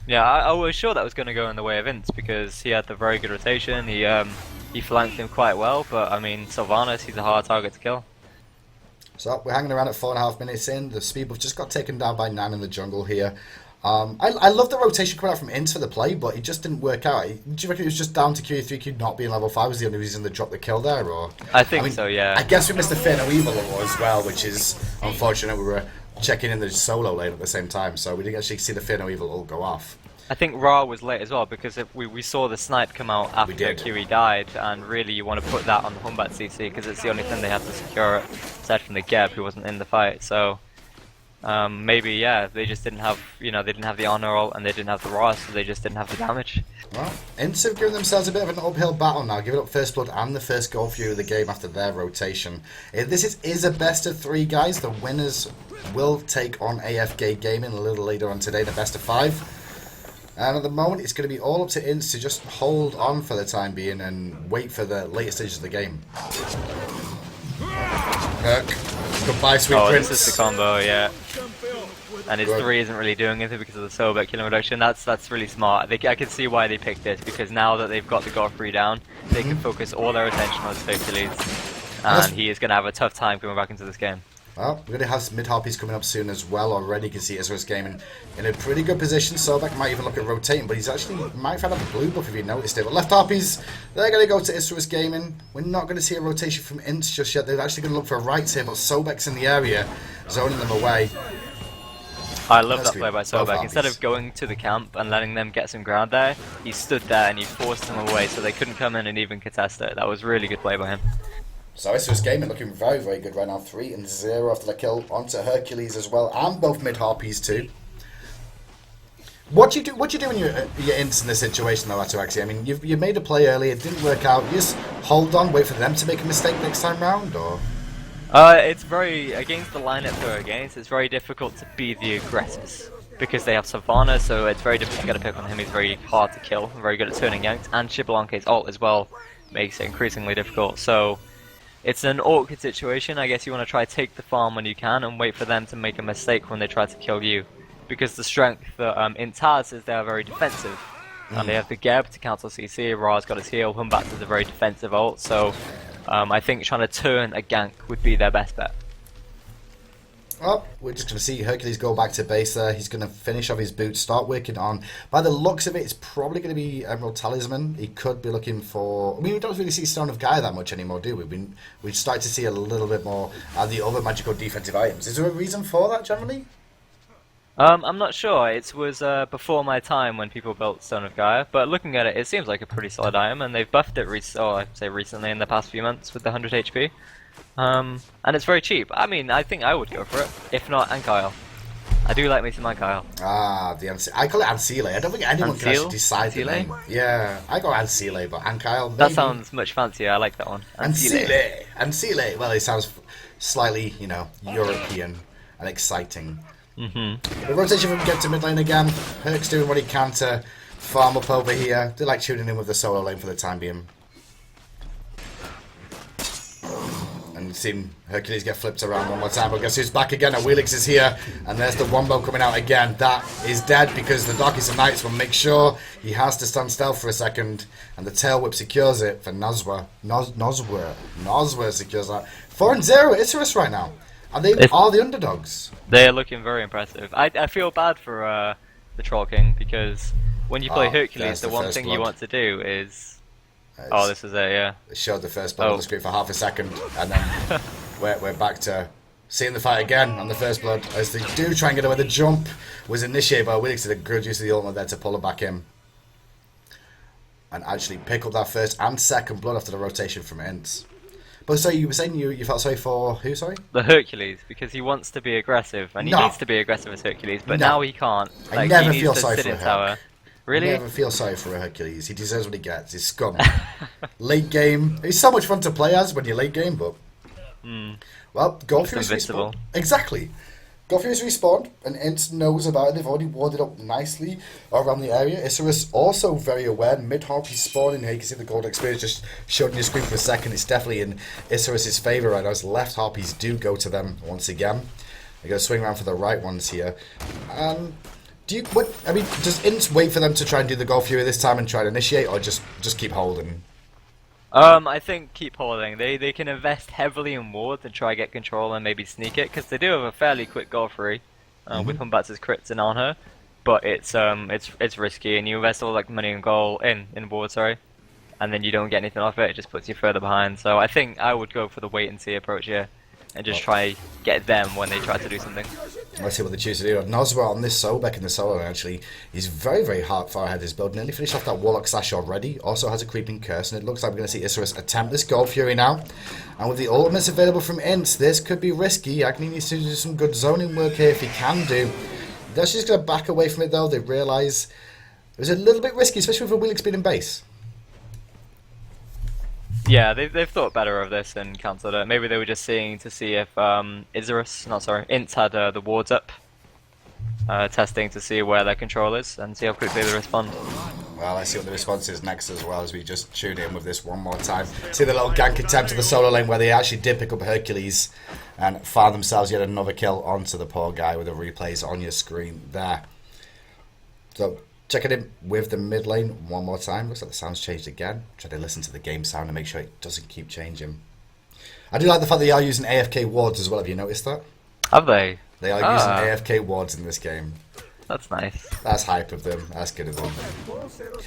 Yeah, I was sure that was going to go in the way of Intz because he had the very good rotation. He flanked him quite well, but I mean, Sylvanus, he's a hard target to kill. So we're hanging around at 4.5 minutes in. The speed buff just got taken down by Nan in the jungle here. I love the rotation coming out from Intz for the play, but it just didn't work out. Do you reckon it was just down to QE3Q not being level 5 was the only reason they dropped the kill there? Or I think so, yeah. I guess we missed the Fano Evil as well, which is unfortunate. We were checking in the solo lane at the same time, so we didn't actually see the Fano Evil all go off. I think Ra was late as well because if we saw the snipe come out after QE died, and really you want to put that on the BAtz CC because it's the only thing they have to secure it, aside from the Geb who wasn't in the fight. So maybe they just didn't have they didn't have the Anhur ult and they didn't have the Ra, so they just didn't have the damage. Well, Intz have given themselves a bit of an uphill battle now, giving up first blood and the first Go Fury of the game after their rotation. This is a best of 3, guys. The winners will take on AFK Gaming a little later on today, the best of 5. And at the moment, it's going to be all up to Intz to just hold on for the time being and wait for the later stages of the game. Goodbye, sweet prince. This is the combo, yeah. And his 3 isn't really doing anything because of the Sobek killing reduction. That's really smart. I can see why they picked it, because now that they've got the Godfrey down, they can focus all their attention on his Hercules. And he is going to have a tough time coming back into this game. Well, we're going to have some mid-harpies coming up soon as well already. You can see Isurus Gaming in a pretty good position. Sobek might even look at rotating, but he's actually might find out the blue buff if you noticed it. But left harpies, they're going to go to Isurus Gaming. We're not going to see a rotation from Intz just yet. They're actually going to look for rights here, but Sobek's in the area, zoning them away. I love that play by Sobek. Instead of going to the camp and letting them get some ground there, he stood there and he forced them away so they couldn't come in and even contest it. That was really good play by him. So Isurus Gaming looking very, very good right now. 3-0 after the kill onto Hercules as well, and both mid-harpies too. What do you do when you're Intz in this situation though, actually? I mean, you made a play early, it didn't work out. You just hold on, wait for them to make a mistake next time round, or? It's very, against the lineup they're against, it's very difficult to be the aggressors. Because they have Sylvanus, so it's very difficult to get a pick on him. He's very hard to kill, very good at turning yanks, and Xbalanque's ult as well makes it increasingly difficult. So it's an awkward situation. I guess you want to try to take the farm when you can and wait for them to make a mistake when they try to kill you. Because the strength that Intz has is they are very defensive. And they have the Geb to cancel CC, Ra's got his heal, BAtz is a very defensive ult, so I think trying to turn a gank would be their best bet. Well, we're just going to see Hercules go back to base there. He's going to finish off his boots, start working on... By the looks of it, it's probably going to be Emerald Talisman. He could be looking for... I mean, we don't really see Stone of Gaia that much anymore, do we? We've started to see a little bit more of the other magical defensive items. Is there a reason for that, generally? I'm not sure. It was before my time when people built Stone of Gaia, but looking at it, it seems like a pretty solid item, and they've buffed it I'd say recently in the past few months with the 100 HP. And it's very cheap. I mean, I think I would go for it. If not, Ankyile. I do like me some Ankyile. Ah, I call it Ancile. I don't think anyone can actually decide the name. Yeah, I go Ancile, but Ankyile, maybe. That sounds much fancier. I like that one. Ancile. Ancile. Well, it sounds slightly, you know, European and exciting. The rotation from get to mid lane again. Herc's doing what he can to farm up over here. They like tuning in with the solo lane for the time being. And seeing Hercules get flipped around one more time. But guess who's back again? Awillix is here. And there's the wombo coming out again. That is dead because the Darkest of Nights will make sure he has to stand still for a second. And the tail whip secures it for Nozwa. Nozwa secures that. 4-0 Isurus right now. And they are the underdogs. They're looking very impressive. I feel bad for the Troll King because when you play Hercules, the one thing you want to do is... this is it, yeah. It showed the first blood on the screen for half a second, and then we're back to seeing the fight again on the first blood. As they do try and get away, the jump was initiated by Awillix did a good use of the ultimate there to pull it back in. And actually pick up that first and second blood after the rotation from Intz. But so you were saying you felt sorry for who, sorry? The Hercules, because he wants to be aggressive, and he needs to be aggressive as Hercules, but now he can't. Like, I never he feel needs to sorry sit for in tower. Really? I never feel sorry for a Hercules. He deserves what he gets. He's scum. Late game. He's so much fun to play as when you're late game, but... Well, Golfier's respawned. Exactly. Golfier's respawned, and Intz knows about it. They've already warded up nicely around the area. Isurus also very aware. Mid-harpy spawning here. You can see the gold experience just showed on your screen for a second. It's definitely in Isurus' favour right now, as left harpies do go to them once again. They're going to swing around for the right ones here. Does Intz wait for them to try and do the Golf Fury this time and try to initiate, or just keep holding? I think keep holding. They can invest heavily in wards and try to get control and maybe sneak it, because they do have a fairly quick Golf Fury with BAtz's crits and Anhur, but it's risky, and you invest all like money in ward, and then you don't get anything off it. It just puts you further behind. So I think I would go for the wait and see approach here. And just try get them when they try to do something. Let's see what they choose to do. Nozwa on this Sobek in the solo actually is very, very far ahead of his build. Nearly finished off that Warlock Sash already. Also has a creeping curse, and it looks like we're going to see Isurus attempt this Gold Fury now. And with the ultimates available from Intz, this could be risky. Agni needs to do some good zoning work here if he can do. They're just going to back away from it though. They realise it was a little bit risky, especially with Awillix being in base. Yeah, they've thought better of this and cancelled it. Maybe they were just seeing to see if Intz had the wards up, testing to see where their control is and see how quickly they respond. Well, let's see what the response is next as well, as we just tune in with this one more time. See the little gank attempt to the solo lane where they actually did pick up Hercules and found themselves yet another kill onto the poor guy with the replays on your screen there. So, checking in with the mid lane one more time. Looks like the sound's changed again. Try to listen to the game sound and make sure it doesn't keep changing. I do like the fact that they are using AFK wards as well. Have you noticed that? Have they? They are using AFK wards in this game. That's nice. That's hype of them. That's good of them.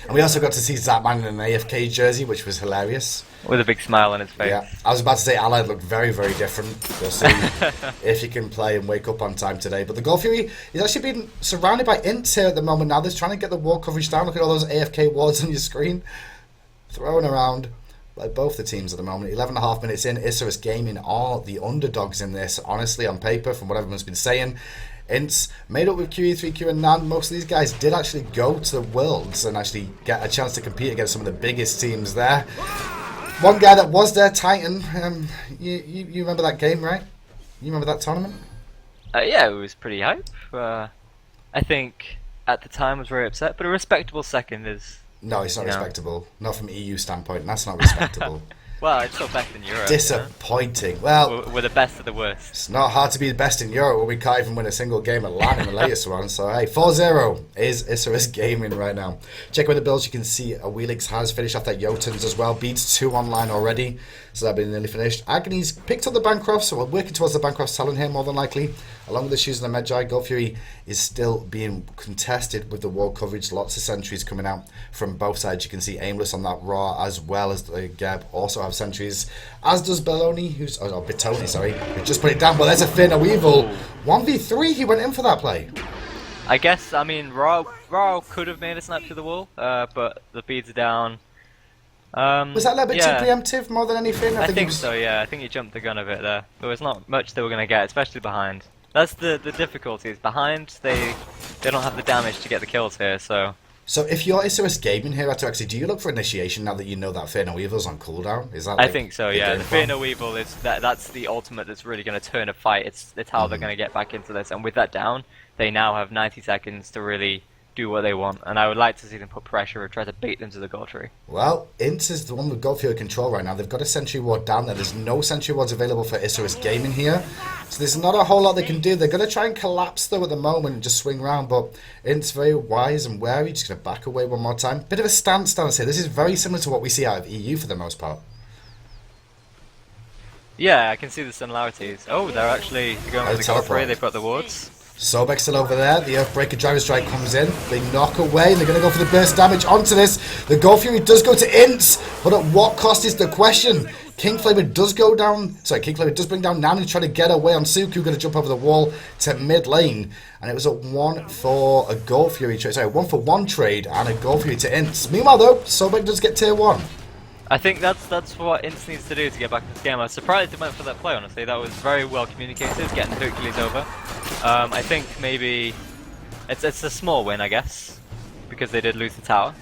And we also got to see Zapman in an AFK jersey, which was hilarious. With a big smile on his face. Yeah, I was about to say Allied looked very, very different. We'll see if he can play and wake up on time today. But the Gold Fury is actually being surrounded by Intz here at the moment now. They're trying to get the ward coverage down. Look at all those AFK wards on your screen. Thrown around by both the teams at the moment. 11.5 minutes in. Isurus Gaming are the underdogs in this, honestly, on paper, from what everyone's been saying. Intz made up with QE3Q and Nan. Most of these guys did actually go to the Worlds and actually get a chance to compete against some of the biggest teams there. One guy that was there, Titan. You remember that game, right? You remember that tournament? Yeah, it was pretty hype. I think at the time I was very upset, but a respectable second is... No, it's not respectable. Not from EU standpoint. That's not respectable. Well, it's still better than Europe. Disappointing. Well, we're the best of the worst. It's not hard to be the best in Europe when we can't even win a single game at LAN in the latest one. So, hey, 4-0 is Isurus Gaming right now. Check with the builds. You can see Awillix has finished off that Jotuns as well. BAtz 2 online already. So that'll be nearly finished. Agni's picked up the Bancroft, so we're working towards the Bancroft talent here more than likely. Along with the shoes and the Magi, Gold Fury is still being contested with the wall coverage. Lots of sentries coming out from both sides. You can see Aimless on that Raw as well as the Geb also have sentries. As does Baloney, Bitoni, sorry, who just put it down. But there's a Finn, a Weevil. 1v3, he went in for that play. I guess, I mean, Raw could have made a snap to the wall, but the beads are down. Was that a little bit too preemptive more than anything? I think so, yeah. I think you jumped the gun a bit there. There was not much they were going to get, especially behind. That's the difficulty, is behind, they don't have the damage to get the kills here, so... So if you're Isurus Gaming here, actually, do you look for initiation now that you know that Fear No Evil's on cooldown? Is that I think so, yeah. The Fear No Evil is that's the ultimate that's really going to turn a fight. It's how they're going to get back into this, and with that down, they now have 90 seconds to really do what they want, and I would like to see them put pressure or try to bait them to the gold tree. Well, Intz is the one with gold field control right now. They've got a sentry ward down there. There's no sentry wards available for Isurus Gaming here, so there's not a whole lot they can do. They're going to try and collapse though at the moment and just swing around, but Intz very wise and wary, just going to back away one more time. Bit of a stance here. This is very similar to what we see out of EU for the most part. Yeah, I can see the similarities. Oh, they're actually going for the gold tree. They've got the wards. Sobek still over there. The Earthbreaker Driver Strike comes in. They knock away and they're going to go for the burst damage onto this. The Gold Fury does go to Intz, but at what cost is the question? Kingflamer does go down. Sorry, Kingflamer does bring down Nanu, trying to get away on Suku, going to jump over the wall to mid lane. And it was a 1 for a Gold Fury trade. Sorry, 1 for 1 trade and a Gold Fury to Intz. Meanwhile, though, Sobek does get tier 1. I think that's what Intz needs to do to get back in this game. I was surprised they went for that play, honestly. That was very well communicated, getting Hercules over. I think maybe it's a small win, I guess, because they did lose the tower.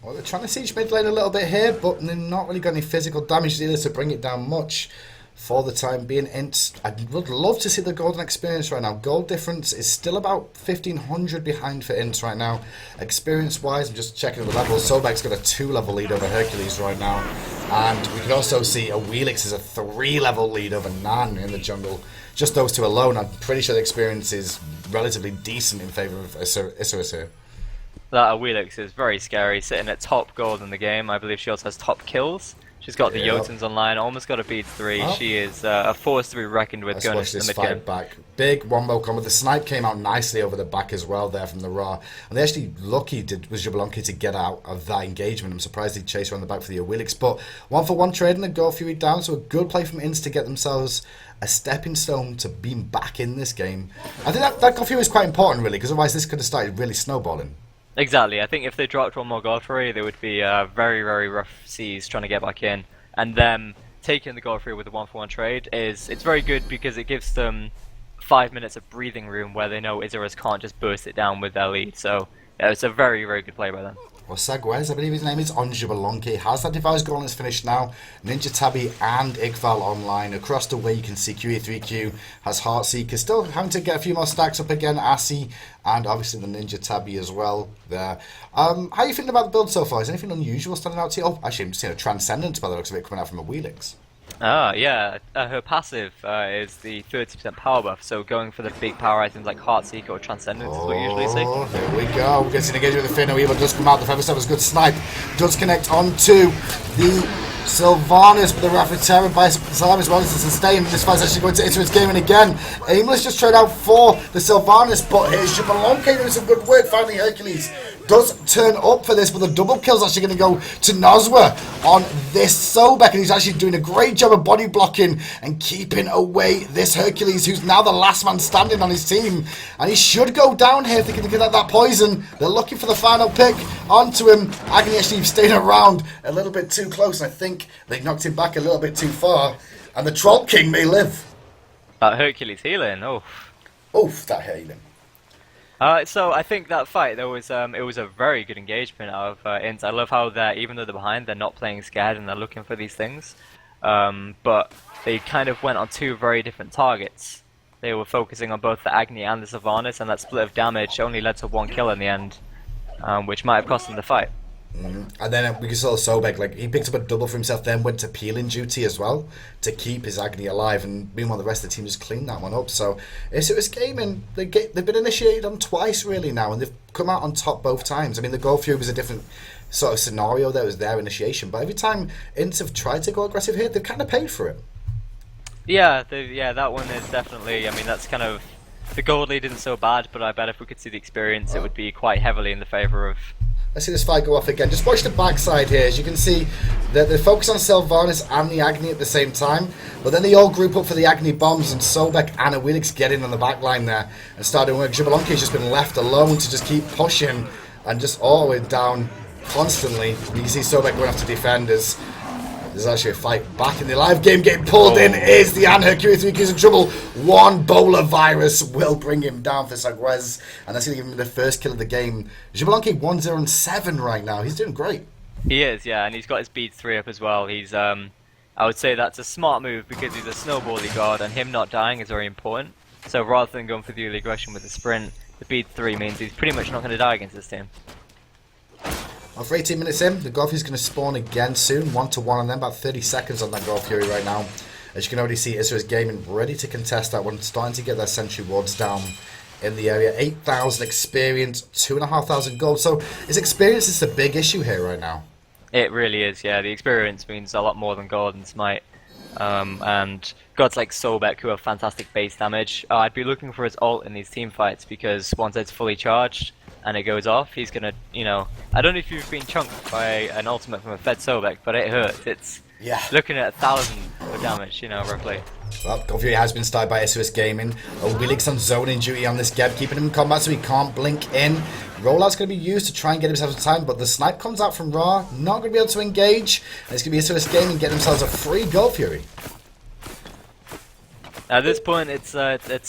Well, they're trying to siege mid lane a little bit here, but they've not really got any physical damage either to bring it down much for the time being. Intz, I would love to see the golden experience right now. Gold difference is still about 1,500 behind for Intz right now. Experience-wise, I'm just checking the levels. Sobek's got a 2-level lead over Hercules right now. And we can also see Awillix is a 3-level lead over Nan in the jungle. Just those two alone, I'm pretty sure the experience is relatively decent in favour of Isurus here. That Awillix is very scary, sitting at top gold in the game. I believe she also has top kills. She's got the Jotuns online, almost got a beat 3. Oh. She is a force to be reckoned with going into the mid game. Back. Big wombo combo. The snipe came out nicely over the back as well there from the Raw. And they actually lucky was Xbalanque to get out of that engagement. I'm surprised they chased around the back for the Awillix. But 1 for 1 trade and a Gold Fury down. So a good play from Intz to get themselves a stepping stone to being back in this game. I think that Gold Fury is quite important really, because otherwise this could have started really snowballing. Exactly. I think if they dropped one more Gold Fury, there would be very, very rough seas trying to get back in. And them taking the Gold Fury with a 1 for 1 trade it's very good because it gives them 5 minutes of breathing room where they know Isurus can't just burst it down with their lead. So yeah, it's a very, very good play by them. Well, Seguez, I believe his name is on Xbalanque, has that device goal and it's finished now. Ninja Tabby and Igval online. Across the way you can see QE3Q has Heartseeker, still having to get a few more stacks up again, Assy, and obviously the Ninja Tabby as well there. How are you feeling about the build so far? Is anything unusual standing out to you? Oh, actually I'm seeing a Transcendence by the looks of it coming out from Awillix. Yeah, her passive is the 30% power buff, so going for the big power items like Heartseeker or Transcendence is what you usually see. Oh, here we go. We're getting engaged with the Fear No Evil. Does come out. The Feather Step is a good snipe. Does connect onto the Sylvanus with the rapid terror by Sylvanus well to sustain. This fight's actually going to Isurus Gaming again. Aimless just tried out for the Sylvanus, but here's Xbalanque doing some good work. Finally, Hercules does turn up for this, but the double kill's actually going to go to Nozwa on this Sobek, and he's actually doing a great job of body blocking and keeping away this Hercules, who's now the last man standing on his team, and he should go down here if they can get that poison. They're looking for the final pick onto him. Agni actually staying around a little bit too close, and I think they knocked him back a little bit too far, and the Troll King may live. Hercules healing, Oof, that healing. So I think that fight, it was a very good engagement out of Intz. I love how even though they're behind, they're not playing scared and they're looking for these things. But they kind of went on two very different targets. They were focusing on both the Agni and the Sylvanus, and that split of damage only led to one kill in the end, which might have cost them the fight. And then we saw Sobek, like, he picked up a double for himself, then went to peeling duty as well to keep his Agni alive, and meanwhile the rest of the team just cleaned that one up. So Isurus Gaming, they've been initiated on twice really now, and they've come out on top both times. I mean, the Go Fury was a different sort of scenario, that was their initiation, but every time Intz have tried to go aggressive here, they've kind of paid for it. Yeah, that one is definitely, I mean, that's kind of, the gold lead isn't so bad, but I bet if we could see the experience, it would be quite heavily in the favour of... Let's see this fight go off again. Just watch the backside here. As you can see, they're focused on Sylvanus and the Agni at the same time. But then they all group up for the Agni bombs, and Sobek and Awillix get in on the back line there and start doing work. Xbalanque's just been left alone to just keep pushing and just all the way down constantly. You can see Sobek going after defenders. There's actually a fight back in the live game. Getting pulled in is the Anhur. Q3 in trouble. One bowler virus will bring him down for Sagwez, and that's going to give him the first kill of the game. Xbalanque 1-0-7 right now. He's doing great. He is, yeah, and he's got his beat 3 up as well. He's, I would say that's a smart move because he's a snowbally god, and him not dying is very important. So rather than going for the early aggression with the sprint, the beat 3 means he's pretty much not going to die against this team. Well, for 18 minutes in, the Golf is going to spawn again soon, 1-1 on them, about 30 seconds on that Golf Fury right now. As you can already see, Isurus Gaming ready to contest that one, starting to get their sentry wards down in the area. 8,000 experience, 2,500 gold. So his experience is the big issue here right now. It really is, yeah. The experience means a lot more than gold and Smite. And gods like Sobek who have fantastic base damage. I'd be looking for his ult in these team fights because once it's fully charged and it goes off, he's gonna, you know, I don't know if you've been chunked by an ultimate from a fed Sobek, but it hurts. It's looking at 1,000 of damage, you know, roughly. Well, Golf Fury has been started by Isurus Gaming. Awillix on zoning duty on this Geb, keeping him in combat so he can't blink in. Rollout's going to be used to try and get himself some time, but the snipe comes out from Ra, not going to be able to engage, and it's going to be Isurus Gaming getting themselves a free Golf Fury. At this point, it's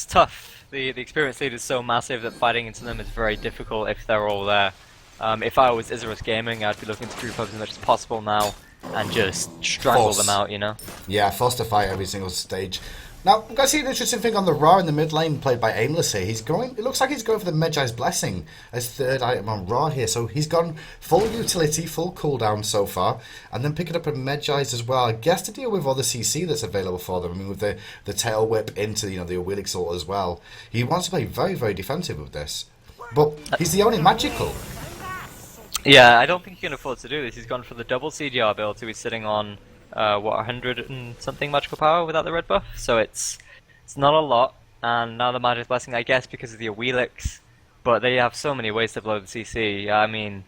tough. The experience lead is so massive that fighting into them is very difficult if they're all there. If I was Isurus Gaming, I'd be looking to group up as much as possible now and just strangle them out, you know? Yeah, force to fight every single stage. Now, I'm going to see an interesting thing on the Ra in the mid lane played by Aimless here. He's going, it looks like he's going for the Medjai's Blessing as third item on Ra here. So he's gone full utility, full cooldown so far, and then picking up a Medjai's as well. I guess to deal with all the CC that's available for them. I mean, with the tail whip into, you know, the Awillix ult as well. He wants to play very, very defensive with this. But he's the only magical. Yeah, I don't think he can afford to do this. He's gone for the double CDR build, so he's sitting on, 100 and something magical power without the red buff, so it's not a lot. And now the Magic Blessing, I guess, because of the Awillix, but they have so many ways to blow the CC. I mean,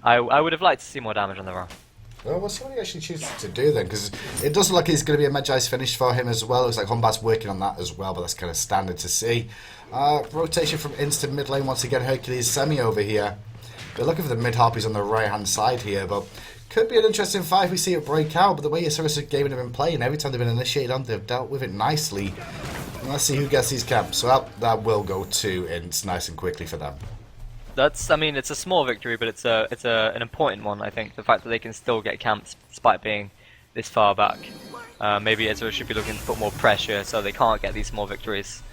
I would have liked to see more damage on the Ra. Well, we'll see what he actually chooses to do then, because it does look like it's going to be a Medjai's finish for him as well. It looks like Humbat's working on that as well, but that's kind of standard to see. Rotation from Intz to mid lane once again. Hercules semi over here. They're looking for the mid harpies on the right hand side here, but could be an interesting fight if we see it break out. But the way Isurus Gaming have been playing, every time they've been initiated on, they've dealt with it nicely. And let's see who gets these camps. So that will go to Intz nice and quickly for them. That's, I mean, it's a small victory, but it's an important one, I think. The fact that they can still get camps despite being this far back. Maybe Isurus should be looking to put more pressure so they can't get these small victories.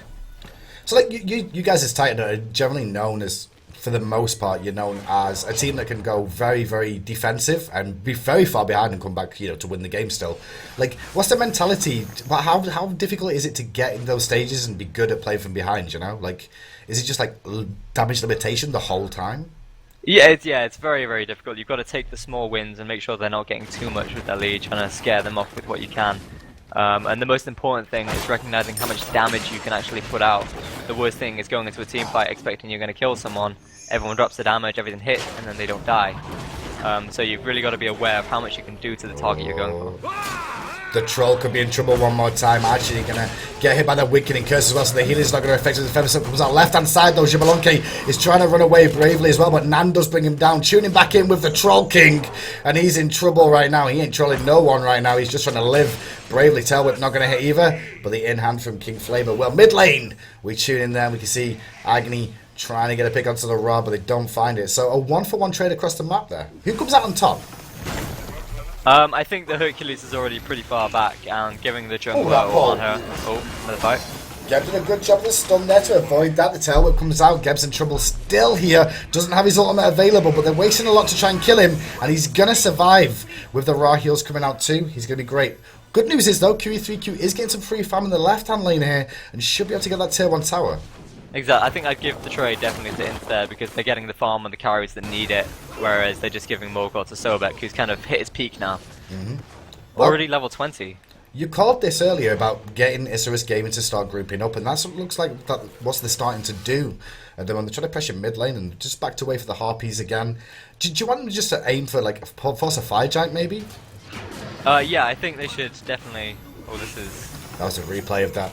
So like you guys as Titan are generally known as, for the most part, you're known as a team that can go very, very defensive and be very far behind and come back, you know, to win the game still. Like, what's the mentality? How difficult is it to get in those stages and be good at playing from behind, you know? Like, is it just like damage limitation the whole time? it's very, very difficult. You've got to take the small wins and make sure they're not getting too much with their lead, trying to scare them off with what you can. And the most important thing is recognizing how much damage you can actually put out. The worst thing is going into a team fight expecting you're going to kill someone, everyone drops the damage, everything hits, and then they don't die. So you've really got to be aware of how much you can do to the target you're going for. The troll could be in trouble one more time. Actually going to get hit by the Weakening Curse as well, so the healing not going to affect him. The Feather Step comes out left hand side though. Xbalanque is trying to run away bravely as well, but Nan does bring him down. Tuning back in with the Troll King, and he's in trouble right now. He ain't trolling no one right now. He's just trying to live bravely. Tailwhip not going to hit either, but the in hand from King Flamer. Well, mid lane, we tune in there. We can see Agni trying to get a pick onto the Ra, but they don't find it. So a 1-for-1 trade across the map there. Who comes out on top? I think the Hercules is already pretty far back and giving the jungle on her. Oh, another fight. Geb did a good job of the stun there to avoid that. The tail whip comes out. Geb's in trouble still here. Doesn't have his ultimate available, but they're wasting a lot to try and kill him. And he's going to survive with the Ra heals coming out too. He's going to be great. Good news is though, QE3Q is getting some free farm in the left-hand lane here and should be able to get that tier 1 tower. Exactly. I think I'd give the trade definitely to Intz there because they're getting the farm and the carries that need it, whereas they're just giving Morgul to Sobek, who's kind of hit his peak now. Well, already level 20. You called this earlier about getting Isurus Gaming to start grouping up, and that's what looks like what they're starting to do. And then when they're trying to pressure mid lane and just backed away for the Harpies again. Do you want them just to aim for like force a fire giant maybe? Yeah, I think they should definitely. Oh, this is. That was a replay of that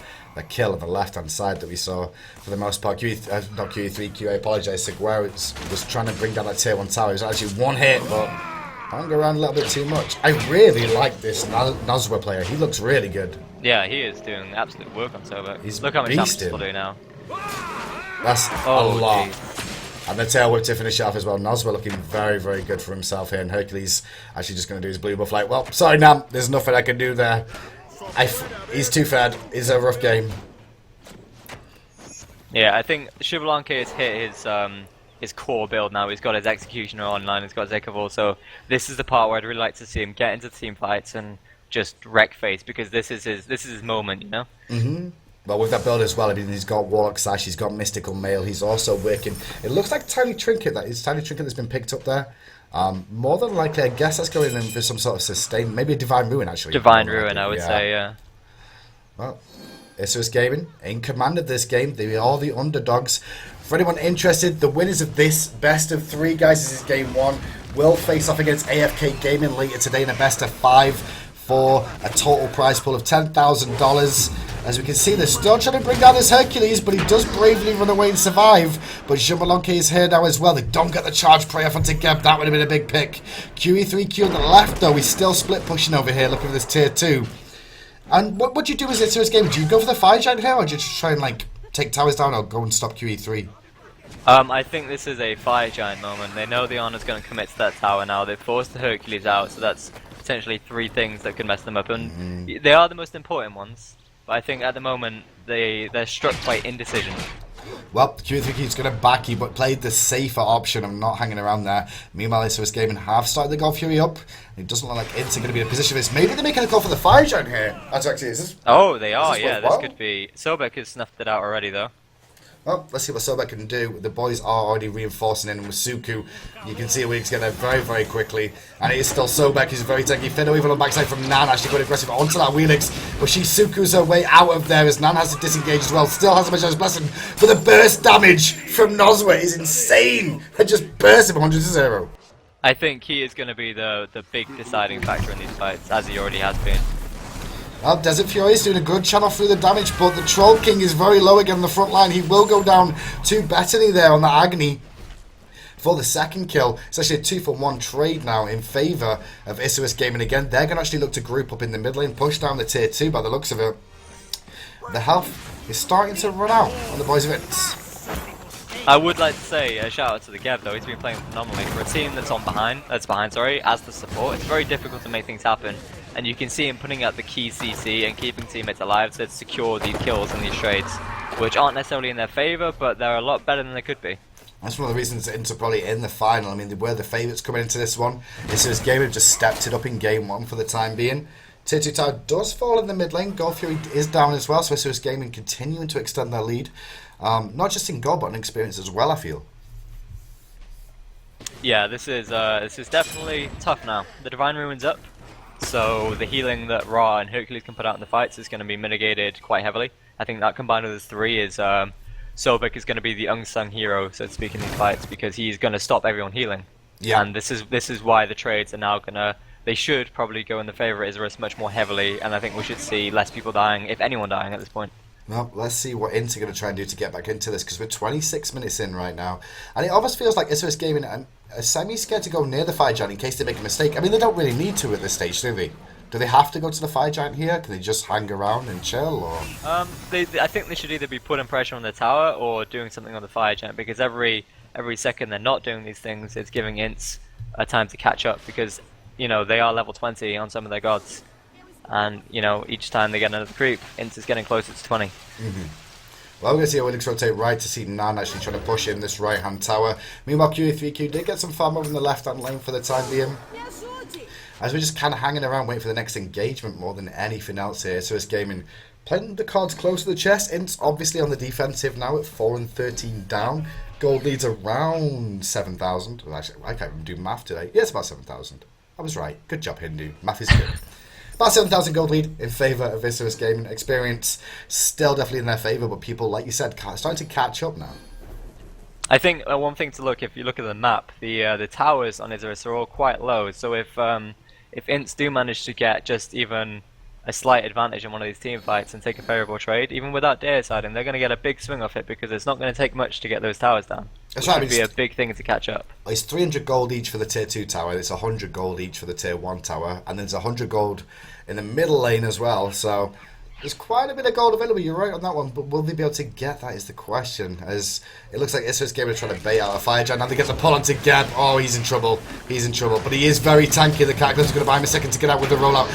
kill on the left hand side that we saw for the most part. Not QE3Q, I apologise. Seguera was trying to bring down that tier 1 tower. It was actually one hit, but hung around a little bit too much. I really like this Nozwa player. He looks really good. Yeah, he is doing absolute work on Sobek. He's Look how much damage beasting. he'll do now. That's a lot. Geez. And the tail whip to finish off as well. Nozwa looking very, very good for himself here. And Hercules actually just going to do his blue buff like, well, sorry, Nam, there's nothing I can do there. He's too fed. It's a rough game. Yeah, I think Xbalanque has hit his core build now. He's got his Executioner online, he's got Zekavol, so this is the part where I'd really like to see him get into team fights and just wreck face, because this is his moment, you know? Well, with that build as well, I mean, he's got Warlock Sash, he's got Mystical Mail, he's also working. It looks like Tiny Trinket, Tiny Trinket that's been picked up there. More than likely, I guess that's going in for some sort of sustain, maybe a Divine Ruin actually. Divine Ruin, I would say, yeah. Well, Isurus Gaming in command of this game. They are the underdogs. For anyone interested, the winners of this best of 3, guys, this is game 1, will face off against AFK Gaming later today in a best of 5 for a total prize pool of $10,000. As we can see, they're still trying to bring down this Hercules, but he does bravely run away and survive. But Xbalanque is here now as well. They don't get the charge prey off onto Geb. That would have been a big pick. QE3Q on the left, though. He's still split pushing over here, looking for this tier 2. And what do you do as Isurus Gaming? Do you go for the fire giant here, or do you just try and like take towers down or go and stop QE3? I think this is a fire giant moment. They know the Honor's going to commit to that tower now. They've forced the Hercules out, so that's potentially 3 things that could mess them up. And they are the most important ones, but I think at the moment they're struck by indecision. Well, QE3 is going to back you, but played the safer option of not hanging around there. Meanwhile, Isurus Gaming have started the God Fury up. It doesn't look like Intz are going to be in a position for this. Maybe they're making a call for the fire giant here. That's actually, is this? Oh, they are, yeah, this could be. Sobek has snuffed it out already, though. Well, let's see what Sobek can do. The boys are already reinforcing in with Suku. You can see Awillix get there very, very quickly. And it is still Sobek who's very tanky. Fiddle even on the backside from Nan, actually quite aggressive onto that Awillix. But she Suku's her way out of there as Nan has to disengage as well. Still has a Majora's Blessing. But the burst damage from Nozwa is insane. They just burst him 100-0. I think he is going to be the big deciding factor in these fights, as he already has been. Well, Desert Fury is doing a good channel through the damage, but the Troll King is very low again on the front line. He will go down to Bethany there on the Agni for the second kill. It's actually a 2-for-1 trade now in favour of Isurus Gaming again. They're going to actually look to group up in the mid lane, push down the tier 2 by the looks of it. The health is starting to run out on the boys of Intz. I would like to say a shout out to the Gev though. He's been playing phenomenally for a team that's behind, as the support. It's very difficult to make things happen, and you can see him putting out the key CC and keeping teammates alive to secure these kills and these trades, which aren't necessarily in their favour, but they're a lot better than they could be. That's one of the reasons that Intz are probably in the final. I mean, they were the favourites coming into this one. Isurus Gaming just stepped it up in game 1 for the time being. Tier 2 tower does fall in the mid lane. God Fury is down as well, so Isurus Gaming continuing to extend their lead. Not just in gold, but in experience as well, I feel. Yeah, this is definitely tough now. The Divine Ruin's up, so the healing that Ra and Hercules can put out in the fights is going to be mitigated quite heavily. I think that combined with his 3 is Sobek is going to be the unsung hero, so to speak, in these fights because he's going to stop everyone healing. Yeah. And this is why the trades are now gonna. They should probably go in the favour of Isurus much more heavily, and I think we should see less people dying, if anyone dying at this point. Well, let's see what Intz are going to try and do to get back into this, because we're 26 minutes in right now. And it almost feels like Isurus Gaming are semi-scared to go near the Fire Giant in case they make a mistake. I mean, they don't really need to at this stage, do they? Do they have to go to the Fire Giant here? Can they just hang around and chill, or...? I think they should either be putting pressure on the tower or doing something on the Fire Giant, because every second they're not doing these things, it's giving Intz a time to catch up, because, you know, they are level 20 on some of their gods. And, you know, each time they get another creep, Intz is getting closer to 20. Well, we're going to see Awillix rotate right to see Nan actually trying to push in this right-hand tower. Meanwhile, QE3Q did get some farm over in the left-hand lane for the time being. As we're just kind of hanging around waiting for the next engagement more than anything else here. So it's gaming, playing the cards close to the chest. Intz obviously on the defensive now at 4 and 13 down. Gold leads around 7,000. Well, actually, I can't even do math today. Yeah, it's about 7,000. I was right. Good job, Hindu. Math is good. About 7,000 gold lead in favour of Isurus Gaming. Experience still definitely in their favour, but people, like you said, starting to catch up now. I think one thing to look, if you look at the map, the towers on Isurus are all quite low. So if Intz do manage to get just even a slight advantage in one of these team fights and take a favourable trade, even without deciding, they're going to get a big swing off it because it's not going to take much to get those towers down. That's right. It would be a big thing to catch up. It's 300 gold each for the tier 2 tower, it's 100 gold each for the tier 1 tower, and there's 100 gold in the middle lane as well, so there's quite a bit of gold available, you're right on that one, but will they be able to get that is the question, as it looks like Isurus Gaming are trying to bait out a Fire Giant. Now they get the pull onto Geb. Oh, he's in trouble, but he is very tanky. The Cataclysm's going to buy him a second to get out with the rollout.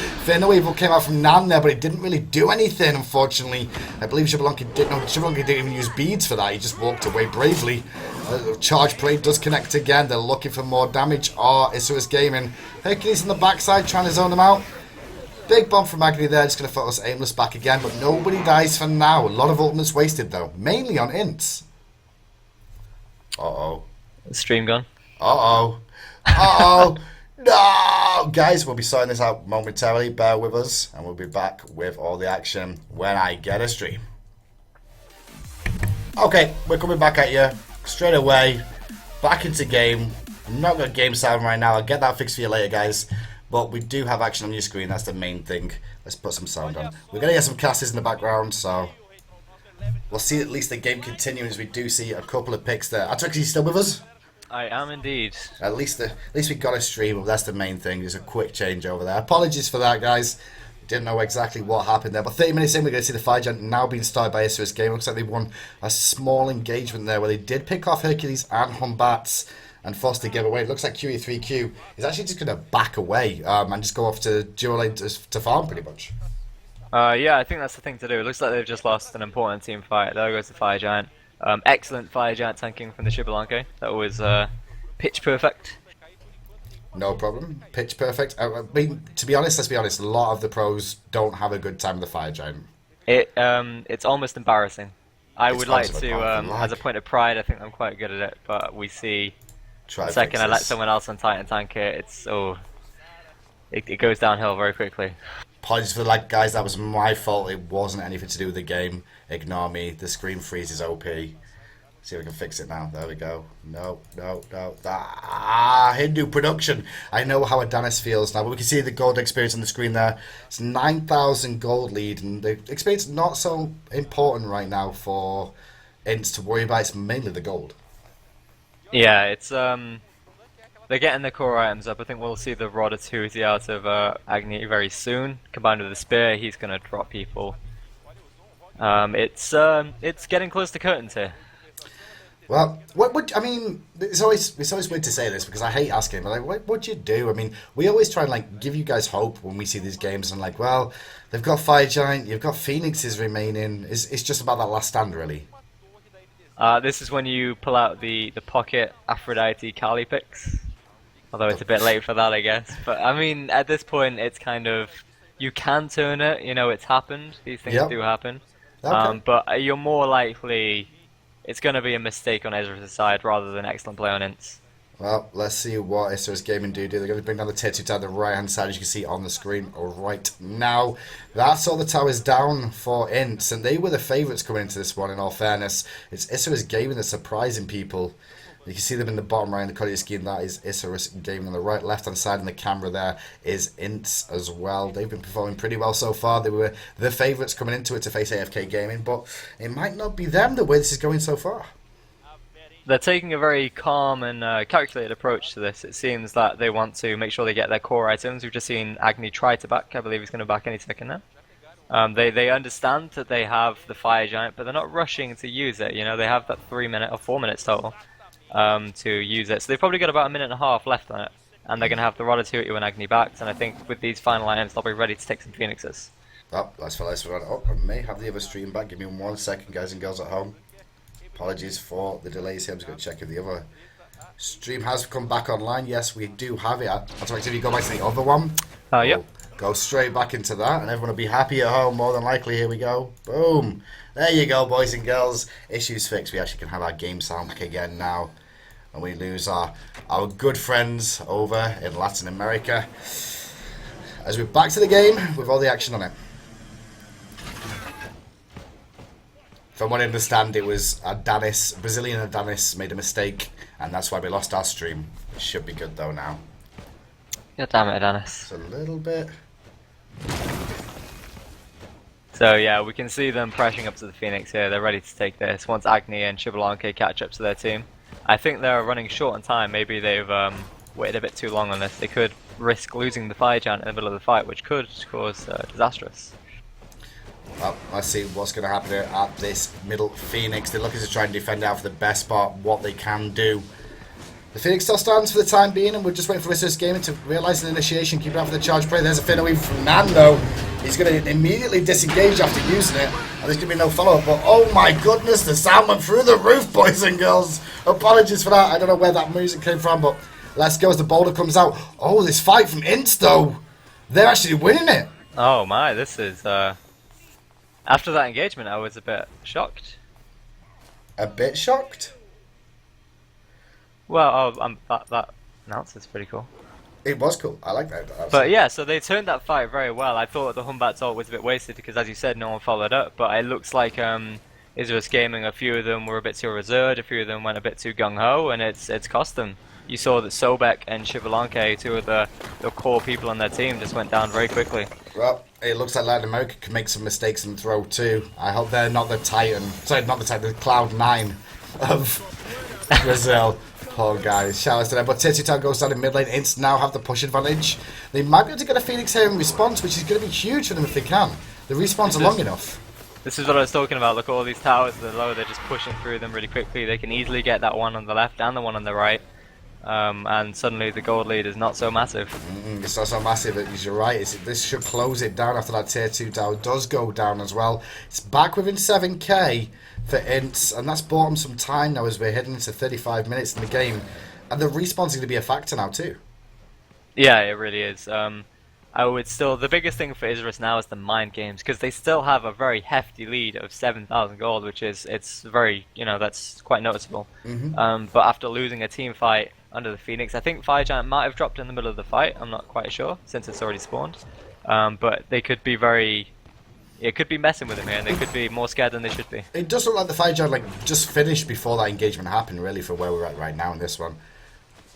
Evil came out from Nan there, but it didn't really do anything, unfortunately. I believe Xbalanque didn't even use beads for that, he just walked away bravely. Charge plate does connect again, they're looking for more damage. Oh, Isurus Gaming. Hercules on the backside trying to zone them out. Big bomb from Agni there, just going to put us aimless back again, but nobody dies for now. A lot of ultimates wasted though, mainly on Intz. Uh-oh. Stream gone. Uh-oh. Uh-oh. No! Guys, we'll be sorting this out momentarily, bear with us, and we'll be back with all the action when I get a stream. Okay, we're coming back at you straight away, back into game. I'm not got game sound right now, I'll get that fixed for you later, guys. But we do have action on your screen, that's the main thing. Let's put some sound on. We're going to get some casters in the background, so we'll see at least the game continue as we do see a couple of picks there. Atrax, are you still with us? I am indeed. At least we got a stream, but that's the main thing. There's a quick change over there. Apologies for that, guys. Didn't know exactly what happened there. But 30 minutes in, we're going to see the Fire Giant now being started by Isurus Game. Looks like they won a small engagement there where they did pick off Hercules and BAtz and forced the game away. It looks like QE3Q is actually just going to back away and just go off to dual lane to farm pretty much. Yeah, I think that's the thing to do. It looks like they've just lost an important team fight. There goes the Fire Giant. Excellent Fire Giant tanking from the Xbalanque. That was pitch perfect. No problem. Pitch perfect. I mean, to be honest, let's be honest, a lot of the pros don't have a good time with the Fire Giant. It's almost embarrassing. I would like to, as a point of pride, I think I'm quite good at it, but we see the second I let someone else on Titan tank it, it goes downhill very quickly. Apologies for that, guys, that was my fault. It wasn't anything to do with the game. Ignore me. The screen freeze is OP. See if we can fix it now. There we go. No. Hindu production. I know how Adonis feels now, but we can see the gold experience on the screen there. It's 9,000 gold lead, and the experience not so important right now for Intz to worry about. It's mainly the gold. Yeah, it's they're getting their core items up. I think we'll see the Rod of Tuti out of Agni very soon. Combined with the spear, he's going to drop people. It's getting close to curtains here. Well, what would I mean? It's always weird to say this because I hate asking, but like, what would you do? I mean, we always try and like give you guys hope when we see these games, and like, well, they've got Fire Giant, you've got Phoenixes remaining. It's just about that last stand, really. This is when you pull out the pocket Aphrodite Kali picks. Although it's a bit late for that, I guess. But I mean, at this point, it's kind of you can turn it. You know, it's happened. These things do happen. Okay. But you're more likely. It's going to be a mistake on Ezra's side rather than excellent play on Intz. Well, let's see what Isurus Gaming do. They're going to bring down the tier 2 down the right-hand side, as you can see on the screen right now. That's all the towers down for Intz, and they were the favourites coming into this one, in all fairness. It's Isurus Gaming that's surprising people. You can see them in the bottom right in the corner of your screen. That is Isurus Gaming. On the right, left-hand side in the camera there is Intz as well. They've been performing pretty well so far. They were the favourites coming into it to face AFK Gaming, but it might not be them the way this is going so far. They're taking a very calm and calculated approach to this. It seems that they want to make sure they get their core items. We've just seen Agni try to back. I believe he's going to back any second now. They understand that they have the Fire Giant, but they're not rushing to use it. You know, they have that 3 minute or 4 minutes total to use it. So they've probably got about 1.5 minutes left on it. And they're going to have the Rod of Tutu and Agni backed. And I think with these final items, they'll be ready to take some Phoenixes. Oh, let's follow this one. Oh, I may have the other stream back. Give me 1 second, guys and girls at home. Apologies for the delays here. I'm just going to check if the other stream has come back online. Yes, we do have it. If you go back to the other one, yep. Go straight back into that, and everyone will be happy at home, more than likely. Here we go. Boom. There you go, boys and girls. Issues fixed. We actually can have our game sound back again now. And we lose our good friends over in Latin America. As we're back to the game with all the action on it. From what I understand, it was Brazilian Adanis made a mistake, and that's why we lost our stream. It should be good though now. God damn it, Adanis. It's a little bit. So yeah, we can see them pressing up to the Phoenix here. They're ready to take this once Agni and Xbalanque catch up to their team. I think they're running short on time. Maybe they've waited a bit too long on this. They could risk losing the Fire Giant in the middle of the fight, which could cause disastrous. Well, let's see what's going to happen here at this middle Phoenix. They're looking to try and defend out for the best part, what they can do. The Phoenix still stands for the time being, and we're just waiting for Isurus Gaming to realise the initiation, keep it out for the charge play. There's a fin away from Nando. He's going to immediately disengage after using it, and there's going to be no follow-up. But oh my goodness, the sound went through the roof, boys and girls. Apologies for that. I don't know where that music came from, but let's go as the boulder comes out. Oh, this fight from Intz, though. They're actually winning it. Oh my, this is... After that engagement, I was a bit shocked. A bit shocked? Well, that announcer's pretty cool. It was cool. I like that. But yeah, so they turned that fight very well. I thought the BAtz ult was a bit wasted because, as you said, no one followed up. But it looks like Isurus Gaming, a few of them were a bit too reserved, a few of them went a bit too gung-ho, and it's cost them. You saw that Sobek and Xbalanque, two of the core people on their team, just went down very quickly. Well, it looks like Latin America can make some mistakes in the throw too. I hope they're not the Titan. Sorry, not the Titan, the Cloud9 of Brazil. Poor guys. Shout out to them. But tier 2 goes down in mid lane. Intz now have the push advantage. They might be able to get a Phoenix here in response, which is going to be huge for them if they can. The respawns are long enough. This is what I was talking about. Look at all these towers that are low. They're just pushing through them really quickly. They can easily get that one on the left and the one on the right. And suddenly the gold lead is not so massive. It's not so massive, you're right. This should close it down after that tier 2 tower does go down as well. It's back within 7k for Intz, and that's bought them some time now as we're heading into 35 minutes in the game. And the respawn's going to be a factor now too. Yeah, it really is. I would still, the biggest thing for Isurus now is the mind games, because they still have a very hefty lead of 7,000 gold, which is, it's very, you know, that's quite noticeable. But after losing a team fight under the Phoenix, I think Fire Giant might have dropped in the middle of the fight, I'm not quite sure, since it's already spawned. But they could be it could be messing with him here, and they could be more scared than they should be. It does look like the Fire Giant just finished before that engagement happened, really, for where we're at right now in this one.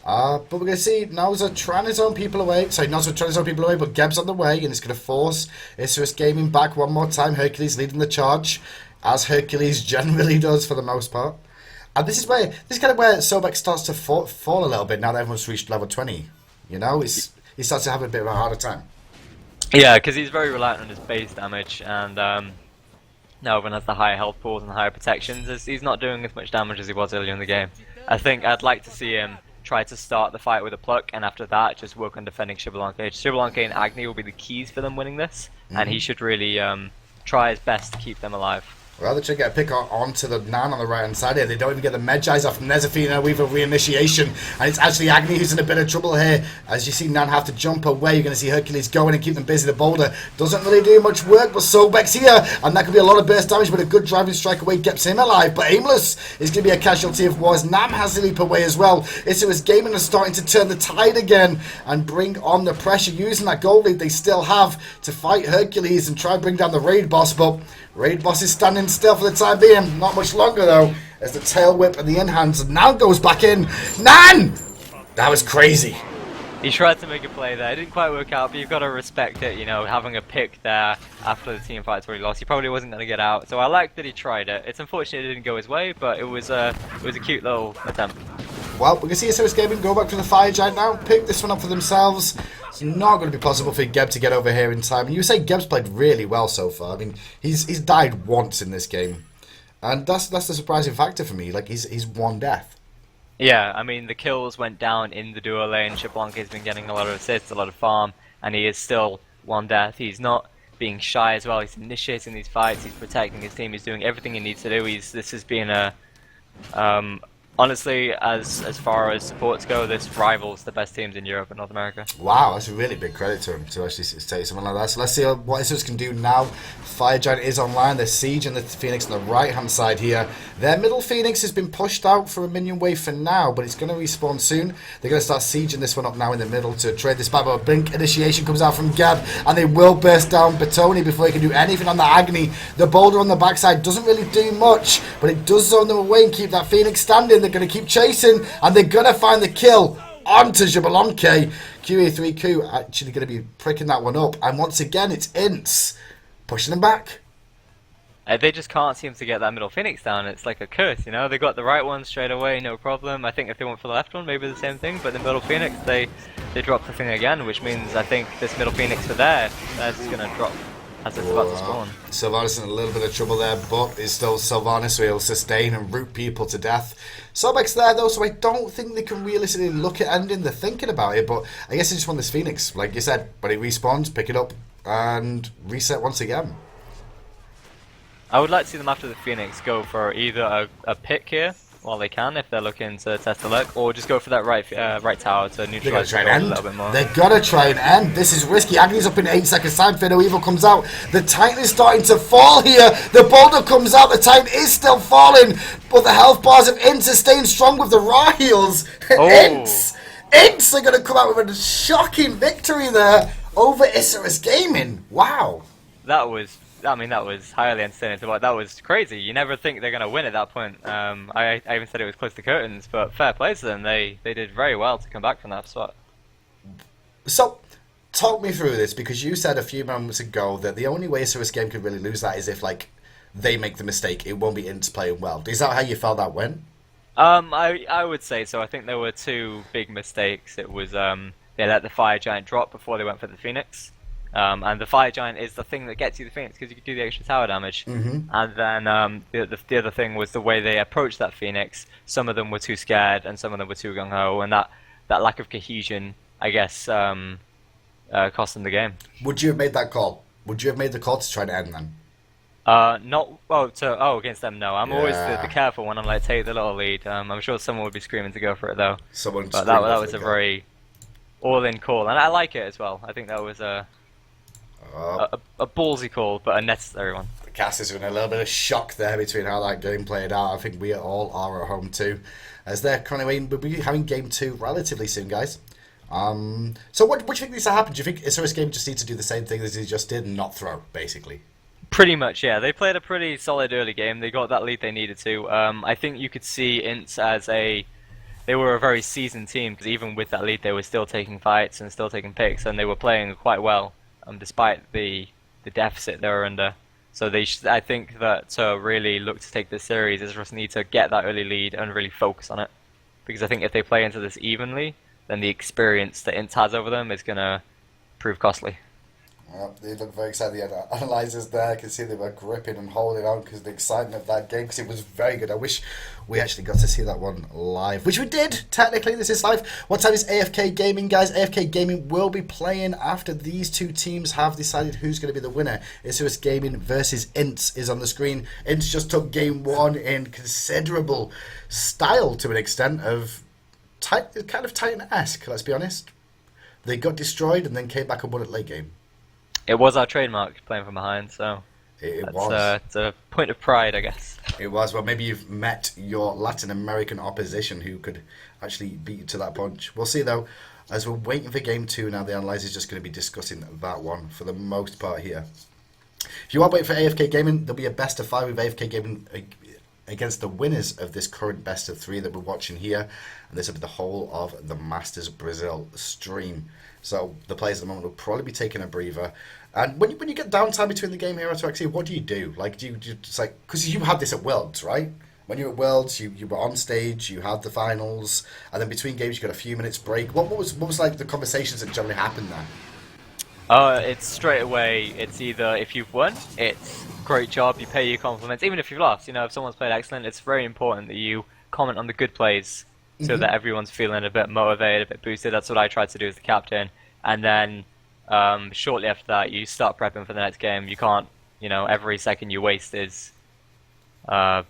But we're going to see Nauza trying to zone people away. Sorry, Nauza trying to zone people away, but Geb's on the way, and it's going to force Isurus Gaming back one more time. Hercules leading the charge, as Hercules generally does for the most part. And this is kind of where Sobek starts to fall a little bit now that everyone's reached level 20. You know, he starts to have a bit of a harder time. Yeah, because he's very reliant on his base damage, and now everyone has the higher health pools and higher protections. He's not doing as much damage as he was earlier in the game. I think I'd like to see him try to start the fight with a pluck, and after that just work on defending Xbalanque. Xbalanque and Agni will be the keys for them winning this, and he should really try his best to keep them alive. Well, they're trying to get a pick onto the Nan on the right hand side here. They don't even get the Medjais off from Nezafina with a reinitiation. And it's actually Agni who's in a bit of trouble here. As you see Nan have to jump away, you're going to see Hercules going and keep them busy. The boulder doesn't really do much work, but Sobek's here. And that could be a lot of burst damage, but a good driving strike away keeps him alive. But Aimless is going to be a casualty of war as Nam has to leap away as well. Isurus Gaming is starting to turn the tide again and bring on the pressure using that gold lead they still have to fight Hercules and try and bring down the raid boss. But raid boss is standing still for the time being. Not much longer though, as the tail whip and the in-hands now goes back in. Nan! That was crazy. He tried to make a play there. It didn't quite work out, but you've got to respect it, you know, having a pick there after the team fight's already lost. He probably wasn't going to get out, so I like that he tried it. It's unfortunate it didn't go his way, but it was a cute little attempt. Well, we can see Isurus Gaming go back to the Fire Giant now, pick this one up for themselves. It's not going to be possible for Geb to get over here in time. And you say Geb's played really well so far. I mean, he's died once in this game. And that's the surprising factor for me. Like, he's one death. Yeah, I mean, the kills went down in the duo lane. Xbalanque has been getting a lot of assists, a lot of farm, and he is still one death. He's not being shy as well. He's initiating these fights. He's protecting his team. He's doing everything he needs to do. This has been a... honestly, as far as supports go, this rivals the best teams in Europe and North America. Wow, that's a really big credit to him to actually say something like that. So let's see what Isurus can do now. Fire Giant is online. There's Siege and the Phoenix on the right-hand side here. Their middle Phoenix has been pushed out for a minion wave for now, but it's going to respawn soon. They're going to start sieging this one up now in the middle to trade this back. But a blink initiation comes out from Gab, and they will burst down Batoni before he can do anything on the Agni. The boulder on the backside doesn't really do much, but it does zone them away and keep that Phoenix standing. They're going to keep chasing, and they're going to find the kill onto Xbalanque. QA3Q actually going to be pricking that one up, and once again it's Intz pushing them back. They just can't seem to get that middle Phoenix down. It's like a curse, you know. They got the right one straight away, no problem. I think if they went for the left one, maybe the same thing. But the middle Phoenix, they dropped the thing again, which means I think this middle Phoenix for theirs is going to drop as it's about to spawn. Sylvanus in a little bit of trouble there, but it's still Sylvanus, so he'll sustain and root people to death. Sobek's there though, so I don't think they can realistically look at ending. They're thinking about it, but I guess they just want this Phoenix, like you said. But it respawns, pick it up, and reset once again. I would like to see them after the Phoenix go for either a pick here while they can, if they're looking to test the luck, or just go for that right tower to neutralize the a little bit more. They're gonna try and end. This is risky. Agni's up in 8 seconds time. Fatal Evil comes out. The Titan is starting to fall here. The boulder comes out. The Titan is still falling, but the health bars of Intz are staying strong with the raw heals. Oh. Intz are gonna come out with a shocking victory there over Isurus Gaming. Wow. That was highly entertaining. That was crazy. You never think they're going to win at that point. I even said it was close to curtains, but fair play to them. They did very well to come back from that spot. So, talk me through this, because you said a few moments ago that the only way Isurus Game could really lose that is if, like, they make the mistake. It won't be Intz playing well. Is that how you felt that went? I would say so. I think there were two big mistakes. It was they let the Fire Giant drop before they went for the Phoenix. And the Fire Giant is the thing that gets you the Phoenix because you can do the extra tower damage. And then the other thing was the way they approached that Phoenix. Some of them were too scared and some of them were too gung-ho, and that lack of cohesion, I guess, cost them the game. Would you have made that call? Would you have made the call to try to end them? Against them, no. I'm always the careful one. I'm like, take the little lead. I'm sure someone would be screaming to go for it though. But that was a very all-in call, and I like it as well. I think that was a ballsy call, but a necessary one. The casters are in a little bit of shock there between how that game played out. I think we all are at home too, as they're currently waiting. We'll be having game 2 relatively soon, guys. So what do you think needs to happen? Do you think Isurus Game just needs to do the same thing as he just did and not throw, basically? Pretty much, yeah. They played a pretty solid early game. They got that lead they needed to. I think you could see Intz as they were a very seasoned team, because even with that lead they were still taking fights and still taking picks, and they were playing quite well. Despite the deficit they were under. So I think that to really look to take this series, Isurus need to get that early lead and really focus on it. Because I think if they play into this evenly, then the experience that Intz has over them is going to prove costly. Well, they look very excited. The analyzers there, I can see they were gripping and holding on because of the excitement of that game, because it was very good. I wish we actually got to see that one live, which we did. Technically, this is live. What time is AFK Gaming, guys? AFK Gaming will be playing after these two teams have decided who's going to be the winner. Isurus Gaming versus Intz is on the screen. Intz just took game one in considerable style, to an extent of kind of Titan-esque, let's be honest. They got destroyed and then came back and won at late game. It was our trademark, playing from behind, so It was. It's a point of pride, I guess. It was. Well, maybe you've met your Latin American opposition who could actually beat you to that punch. We'll see, though. As we're waiting for game two now, the analyzer is just going to be discussing that one for the most part here. If you are waiting for AFK Gaming, there'll be a best of 5 with AFK Gaming against the winners of this current best of 3 that we're watching here. And this will be the whole of the Masters Brazil stream. So the players at the moment will probably be taking a breather. And when you get downtime between the game here, what do you do? Like, do you just like, because you had this at Worlds, right? When you were at Worlds, you were on stage, you had the finals, and then between games you got a few minutes break. What was like the conversations that generally happened there? It's straight away. It's either if you've won, it's great job, you pay your compliments. Even if you've lost, if someone's played excellent, it's very important that you comment on the good plays so that everyone's feeling a bit motivated, a bit boosted. That's what I tried to do as the captain. And then shortly after that, you start prepping for the next game. You can't, every second you waste is, that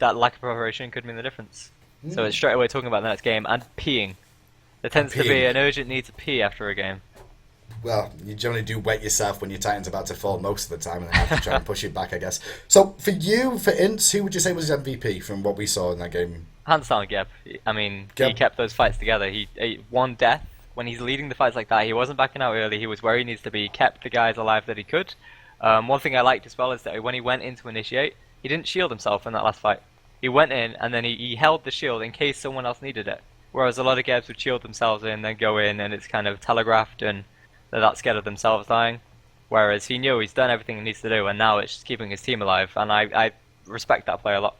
lack of preparation could mean the difference. So it's straight away talking about the next game and peeing. There tends to be an urgent need to pee after a game. Well, you generally do wet yourself when your Titan's about to fall most of the time, and then have to try and push it back, I guess. So, for Intz, who would you say was his MVP from what we saw in that game? Hands down, Geb. I mean, he kept those fights together. He won death. When he's leading the fights like that, he wasn't backing out early. He was where he needs to be. He kept the guys alive that he could. One thing I liked as well is that when he went in to initiate, he didn't shield himself in that last fight. He went in, and then he held the shield in case someone else needed it. Whereas a lot of Gebs would shield themselves in, then go in, and it's kind of telegraphed, and they're that scared of themselves dying. Whereas he knew he's done everything he needs to do, and now it's just keeping his team alive. And I respect that play a lot.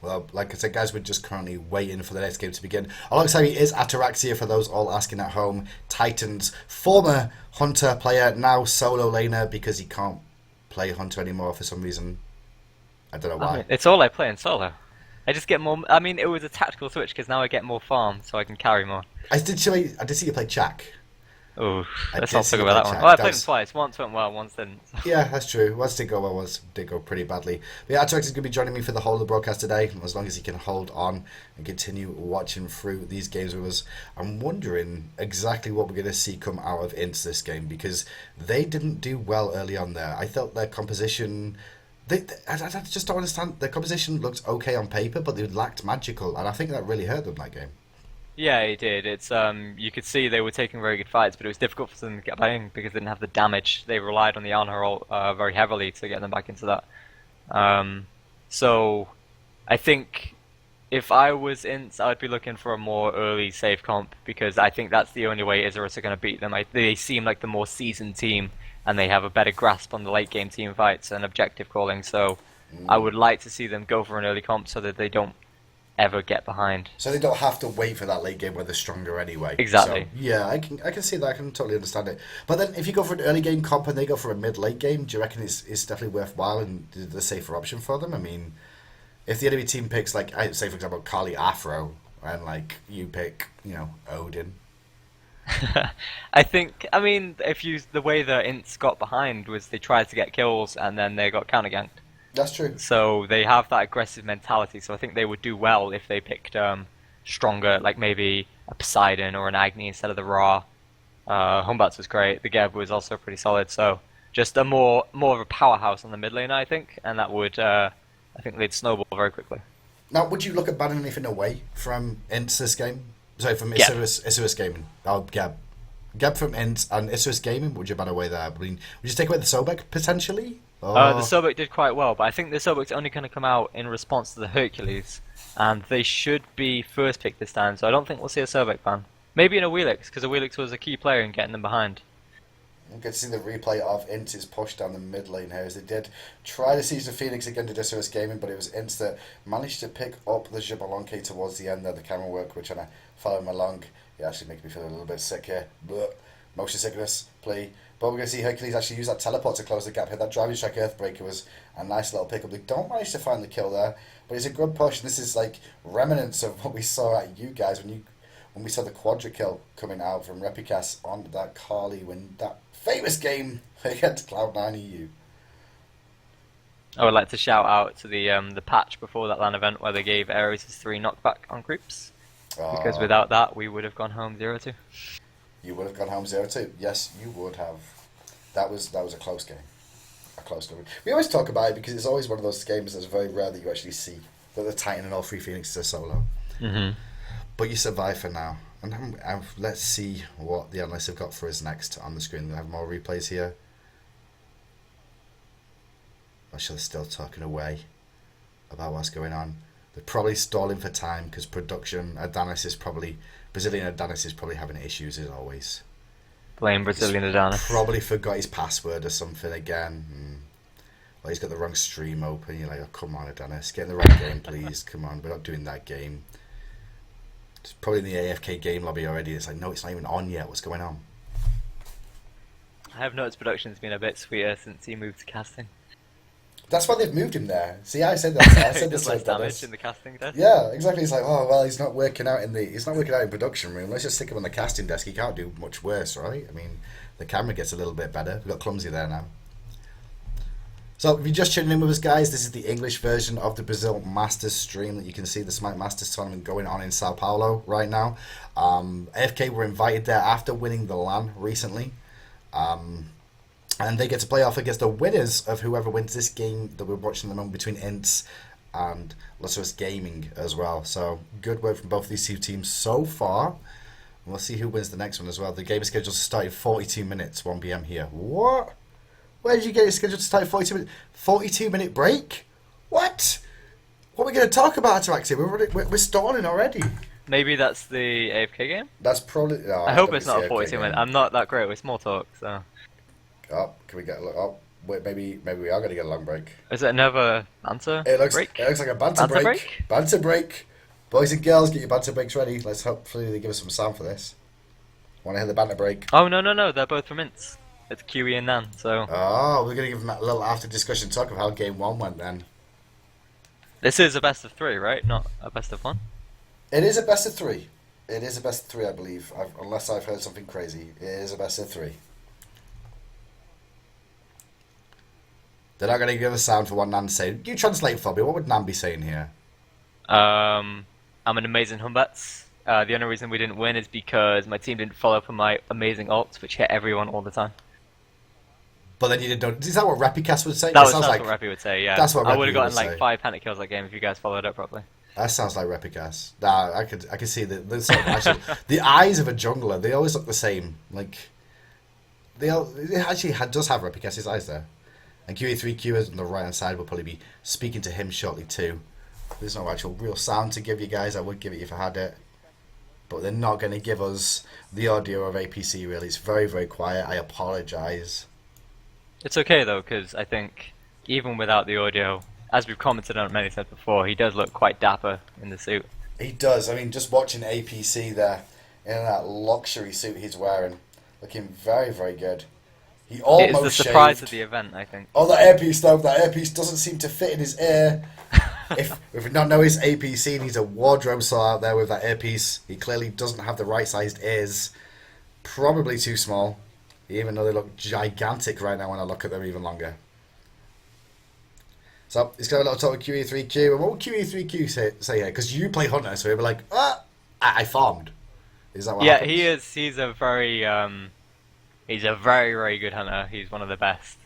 Well, like I said, guys, we're just currently waiting for the next game to begin. Alongside me is Ataraxia, for those all asking at home. Titans, former Hunter player, now solo laner because he can't play Hunter anymore for some reason. I don't know why. It's all I play in solo. I just get more. I mean, it was a tactical switch because now I get more farm, so I can carry more. I did see you play Jack. Oh, let's not talk about that one. Well, I played him twice. Once went well, once didn't. Yeah, that's true. Once did go well, once did go pretty badly. But yeah, Atarax is going to be joining me for the whole of the broadcast today, as long as he can hold on and continue watching through these games with us. I'm wondering exactly what we're going to see come out of Intz this game, because they didn't do well early on there. I felt their composition... I just don't understand. Their composition looked okay on paper, but they lacked magical, and I think that really hurt them that game. Yeah, it did. It's you could see they were taking very good fights, but it was difficult for them to get back in because they didn't have the damage. They relied on the Anhur very heavily to get them back into that. So I think if I was Intz, I'd be looking for a more early safe comp, because I think that's the only way Isurus are going to beat them. They seem like the more seasoned team, and they have a better grasp on the late game team fights and objective calling. So I would like to see them go for an early comp so that they don't ever get behind. So they don't have to wait for that late game where they're stronger anyway. Exactly. So, yeah, I can see that. I can totally understand it. But then if you go for an early game comp and they go for a mid-late game, do you reckon it's definitely worthwhile and the safer option for them? I mean, if the enemy team picks, like, say for example, Kali Afro, and like you pick, Odin. I mean, the way that Intz got behind was they tried to get kills and then they got counter-ganked. That's true. So they have that aggressive mentality, so I think they would do well if they picked stronger, like maybe a Poseidon or an Agni instead of the Ra. BAtz was great, the Geb was also pretty solid, so just a more of a powerhouse on the mid lane, I think, and that would, I think they'd snowball very quickly. Now, would you look at banning anything away from Intz this game? Sorry, from Isurus Gaming. Oh, Geb. Geb from Intz and Isurus Gaming, would you ban away there? I mean, would you take away the Sobek, potentially? The Sobek did quite well, but I think the Sobek's only going to come out in response to the Hercules, and they should be first pick this time, so I don't think we'll see a Sobek ban. Maybe an Awillix, because Awillix was a key player in getting them behind. We'll get to see the replay of Intz's push down the mid lane here, as they did try to seize the Phoenix again to Isurus Gaming, but it was Intz that managed to pick up the Xbalanque towards the end there, the camera work, which when I follow him along, it actually makes me feel a little bit sick here. But Motion sickness, play. But we're going to see Hercules actually use that teleport to close the gap here. That driving strike Earthbreaker was a nice little pickup. They don't manage to find the kill there, but it's a good push. This is like remnants of what we saw at you guys when we saw the quadra kill coming out from Repicas on that Carly when that famous game against Cloud9 EU. I would like to shout out to the patch before that LAN event where they gave Ares his 3 knockback on groups. Because without that, we would have gone home 0-2. You would have gone home 0-2. Yes, you would have. That was a close game. A close game. We always talk about it because it's always one of those games that's very rare that you actually see that the Titan and all 3 Phoenixes are solo. Mm-hmm. But you survive for now. And let's see what the analysts have got for us next on the screen. They have more replays here. Actually, they're still talking away about what's going on. They're probably stalling for time because production, Brazilian Adonis is probably having issues as always. Blame Brazilian Adonis. Probably forgot his password or something again. Well, he's got the wrong stream open. You're like, oh, come on, Adonis. Get in the right game, please. Come on, we're not doing that game. It's probably in the AFK game lobby already. It's like, no, it's not even on yet. What's going on? I have noticed production's been a bit sweeter since he moved to casting. That's why they've moved him there. See, I said that. I said this less damage in the casting desk. Yeah, exactly. He's like, oh well, he's not working out in production room. Let's just stick him on the casting desk. He can't do much worse, right? I mean, the camera gets a little bit better. We've got Clumsy there now. So, if you're just tuning in with us, guys, this is the English version of the Brazil Masters stream that you can see the Smite Masters tournament going on in Sao Paulo right now. AFK were invited there after winning the LAN recently. And they get to play off against the winners of whoever wins this game that we're watching at the moment between Intz and AFK Gaming as well. So, good work from both of these 2 teams so far. We'll see who wins the next one as well. The game is scheduled to start in 42 minutes, 1 PM here. What? Where did you get it scheduled to start in 42 minutes? 42-minute break? What? What are we going to talk about, Ataraxia? We're stalling already. Maybe that's the AFK game? That's probably... No, I hope it's not a 42 minute. I'm not that great with small talk, so... Oh, can we get a look? Oh, wait, maybe we are going to get a long break. Is it another banter break? It looks like a banter break. Banter break. Boys and girls, get your banter breaks ready. Let's hopefully they give us some sound for this. Want to hear the banter break? Oh, no, they're both from Intz. It's QE and Nan, so... Oh, we're going to give them a little after-discussion talk of how Game 1 went then. This is a best of 3, right? Not a best of 1? It is a best of 3. It is a best of 3, I believe. Unless I've heard something crazy. It is a best of 3. They're not going to give a sound for what Nan's saying. You translate for me. What would Nan be saying here? I'm an amazing BAtz. The only reason we didn't win is because my team didn't follow up on my amazing ults, which hit everyone all the time. But then you didn't know... Is that what Repicas would say? That's what Repi would say, yeah. That's what I would have gotten say. like 5 panic kills that game if you guys followed up properly. That sounds like Repicas. Nah, I could see that. Actually, the eyes of a jungler, they always look the same. Like, it actually does have Repicas' eyes there. And QE3Q on the right hand side will probably be speaking to him shortly too. There's no actual real sound to give you guys. I would give it if I had it. But they're not going to give us the audio of APC really. It's very, very quiet. I apologise. It's okay though, because I think even without the audio, as we've commented on many times before, he does look quite dapper in the suit. He does. I mean, just watching APC there in that luxury suit he's wearing, looking very, very good. He almost It's the surprise shaved. of the event, I think. Oh, that earpiece though. That earpiece doesn't seem to fit in his ear. If you not know his APC, and he's a wardrobe saw out there with that earpiece. He clearly doesn't have the right sized ears. Probably too small. Even though they look gigantic right now when I look at them even longer. So, he's got a little talk with QE3Q. And what would QE3Q say here? Because you play Hunter, so he'll be like, I farmed. Is that what happens? he is. He's a very, very good hunter. He's one of the best.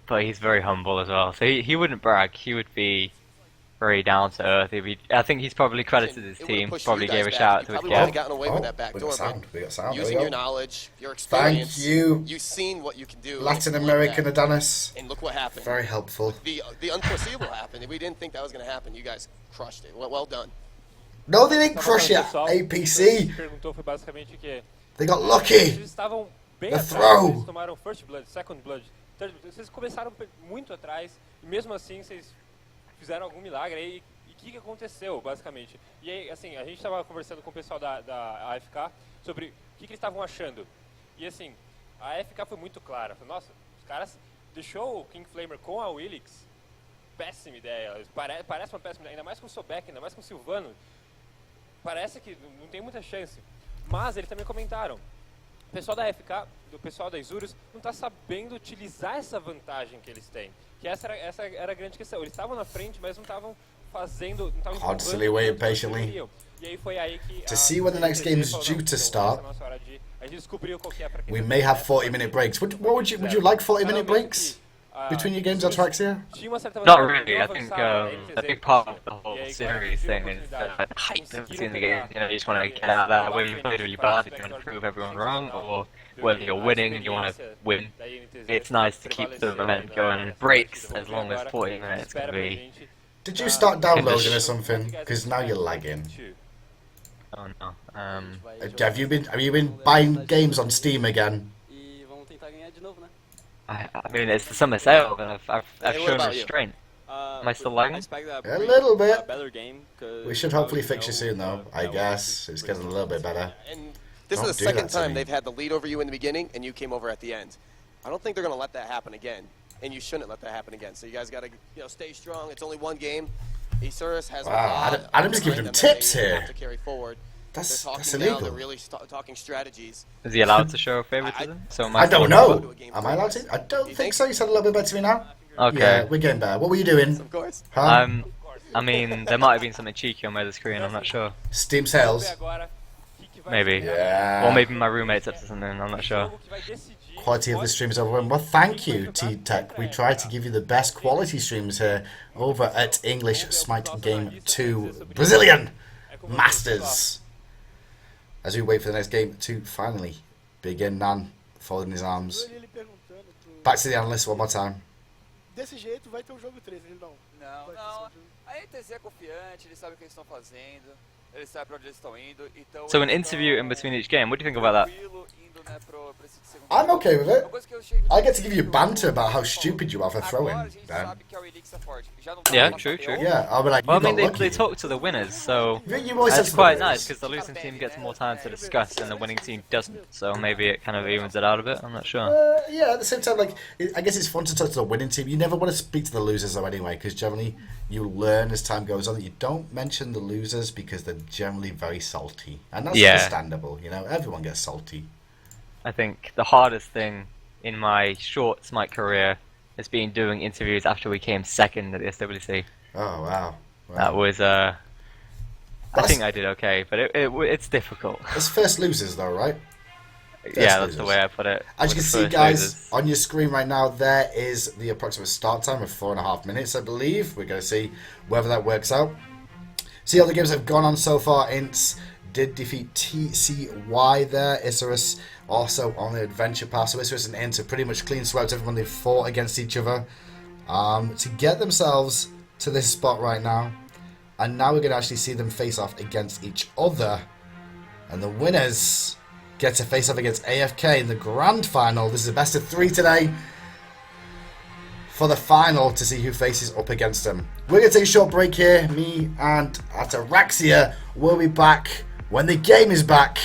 But he's very humble as well. So he wouldn't brag. He would be very down to earth. I think he's probably credited his team. Probably gave a shout out to his guy. guy. Gotten away with that back door, we got sound. Using your knowledge, your experience. Thank you. You've seen what you can do. Latin American Adonis. And look what happened. Very helpful. The unforeseeable happened. We didn't think that was going to happen. You guys crushed it. Well done. No, they didn't crush it. APC. Perguntou foi basicamente que They got lucky. Eles estavam bem The atrás, throw. eles tomaram first blood, second blood. Vocês começaram muito atrás e mesmo assim vocês fizeram algum milagre aí. E o que aconteceu, basicamente? E aí, assim, a gente estava conversando com o pessoal da AFK sobre o que eles estavam achando. E assim, a AFK foi muito clara. Falei, nossa, os caras deixou o King Flamer com a Awillix. Péssima ideia. Parece uma péssima ideia. Ainda mais com o Sobek, ainda mais com o Sylvanus. Parece que não tem muita chance. Mas eles também comentaram. O pessoal da AFK, o pessoal da Isurus, não está sabendo utilizar essa vantagem que eles têm. Que essa era a grande questão. Eles estavam na frente, mas não estavam fazendo... Não estavam Constantly waiting patiently e aí foi aí que to see when the next game is due to start. A gente descobriu qual que é pra quem We may have 40-minute breaks. Would you like 40-minute breaks between your games, Atraxia? Not really. I think a big part of the whole series thing is the hype of seeing the game. You know, you just want to get out there. Whether you played really bad and you want to prove everyone wrong, or whether you're winning and you want to win. It's nice to keep the momentum going. And breaks as long as 40 minutes can be. Did you start downloading or something? Because now you're lagging. Oh no. Have you been buying games on Steam again? E vamos tentar ganhar de novo, né? I mean, it's the summer sale, and I've shown restraint. Am I still lagging? A little bit. Better game, We should hopefully fix you soon, though. I guess it's getting a little bit better. And this Don't is the do second that to time me. they've had the lead over you in the beginning, and you came over at the end. I don't think they're going to let that happen again, and you shouldn't let that happen again. So you guys got to, stay strong. It's only one game. Isurus has Wow, Adam's giving them tips here. To carry forward. That's Now, illegal. they're really talking strategies. Is he allowed to show favoritism? So I don't know. Am I allowed to? I don't think so. You said a little bit better to me now. Okay. Yeah, we're getting better. What were you doing? Of course. Huh? I mean, there might have been something cheeky on my other screen. I'm not sure. Steam sales. Maybe. Yeah. Or maybe my roommate's up to something. I'm not sure. Quality of the streams overwhelming. Well, thank you, T-Tech. We try to give you the best quality streams here over at English Smite Game 2 Brazilian Masters. As we wait for the next game to finally begin, Nan folding his arms. Back to the analyst one more time. Desse jeito vai ter jogo 3, ele não. Não. A Intz é confiante, eles sabem o que eles estão fazendo, eles sabem pra onde eles estão indo, então... So an interview in between each game. What do you think about that? I'm okay with it. I get to give you banter about how stupid you are for throwing, Ben. Yeah, true. Yeah, I'll be like, Well, I you mean, got they lucky. talk to the winners, so You always said that's to the quite winners. nice because the losing team gets more time to discuss and the winning team doesn't. So maybe it kind of evens it out a bit. I'm not sure. Yeah, at the same time, like, I guess it's fun to talk to the winning team. You never want to speak to the losers, though, anyway, because generally you learn as time goes on that you don't mention the losers because they're generally very salty. And that's understandable, everyone gets salty. I think the hardest thing in my short Smite career has been doing interviews after we came second at the SWC. Oh, wow. That was, I think I did okay, but it's difficult. It's first losers, though, right? Yeah, that's the way I put it. As you can see, guys, on your screen right now, there is the approximate start time of 4.5 minutes, I believe. We're going to see whether that works out. See how the games have gone on so far. Intz did defeat TCY there. Isurus also on the adventure pass. So Isurus and Intz have pretty much clean swept everyone they've fought against each other to get themselves to this spot right now. And now we're going to actually see them face off against each other. And the winners get to face off against AFK in the grand final. This is a best of 3 today for the final to see who faces up against them. We're going to take a short break here. Me and Ataraxia will be back when the game is back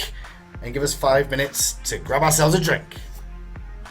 and give us 5 minutes to grab ourselves a drink.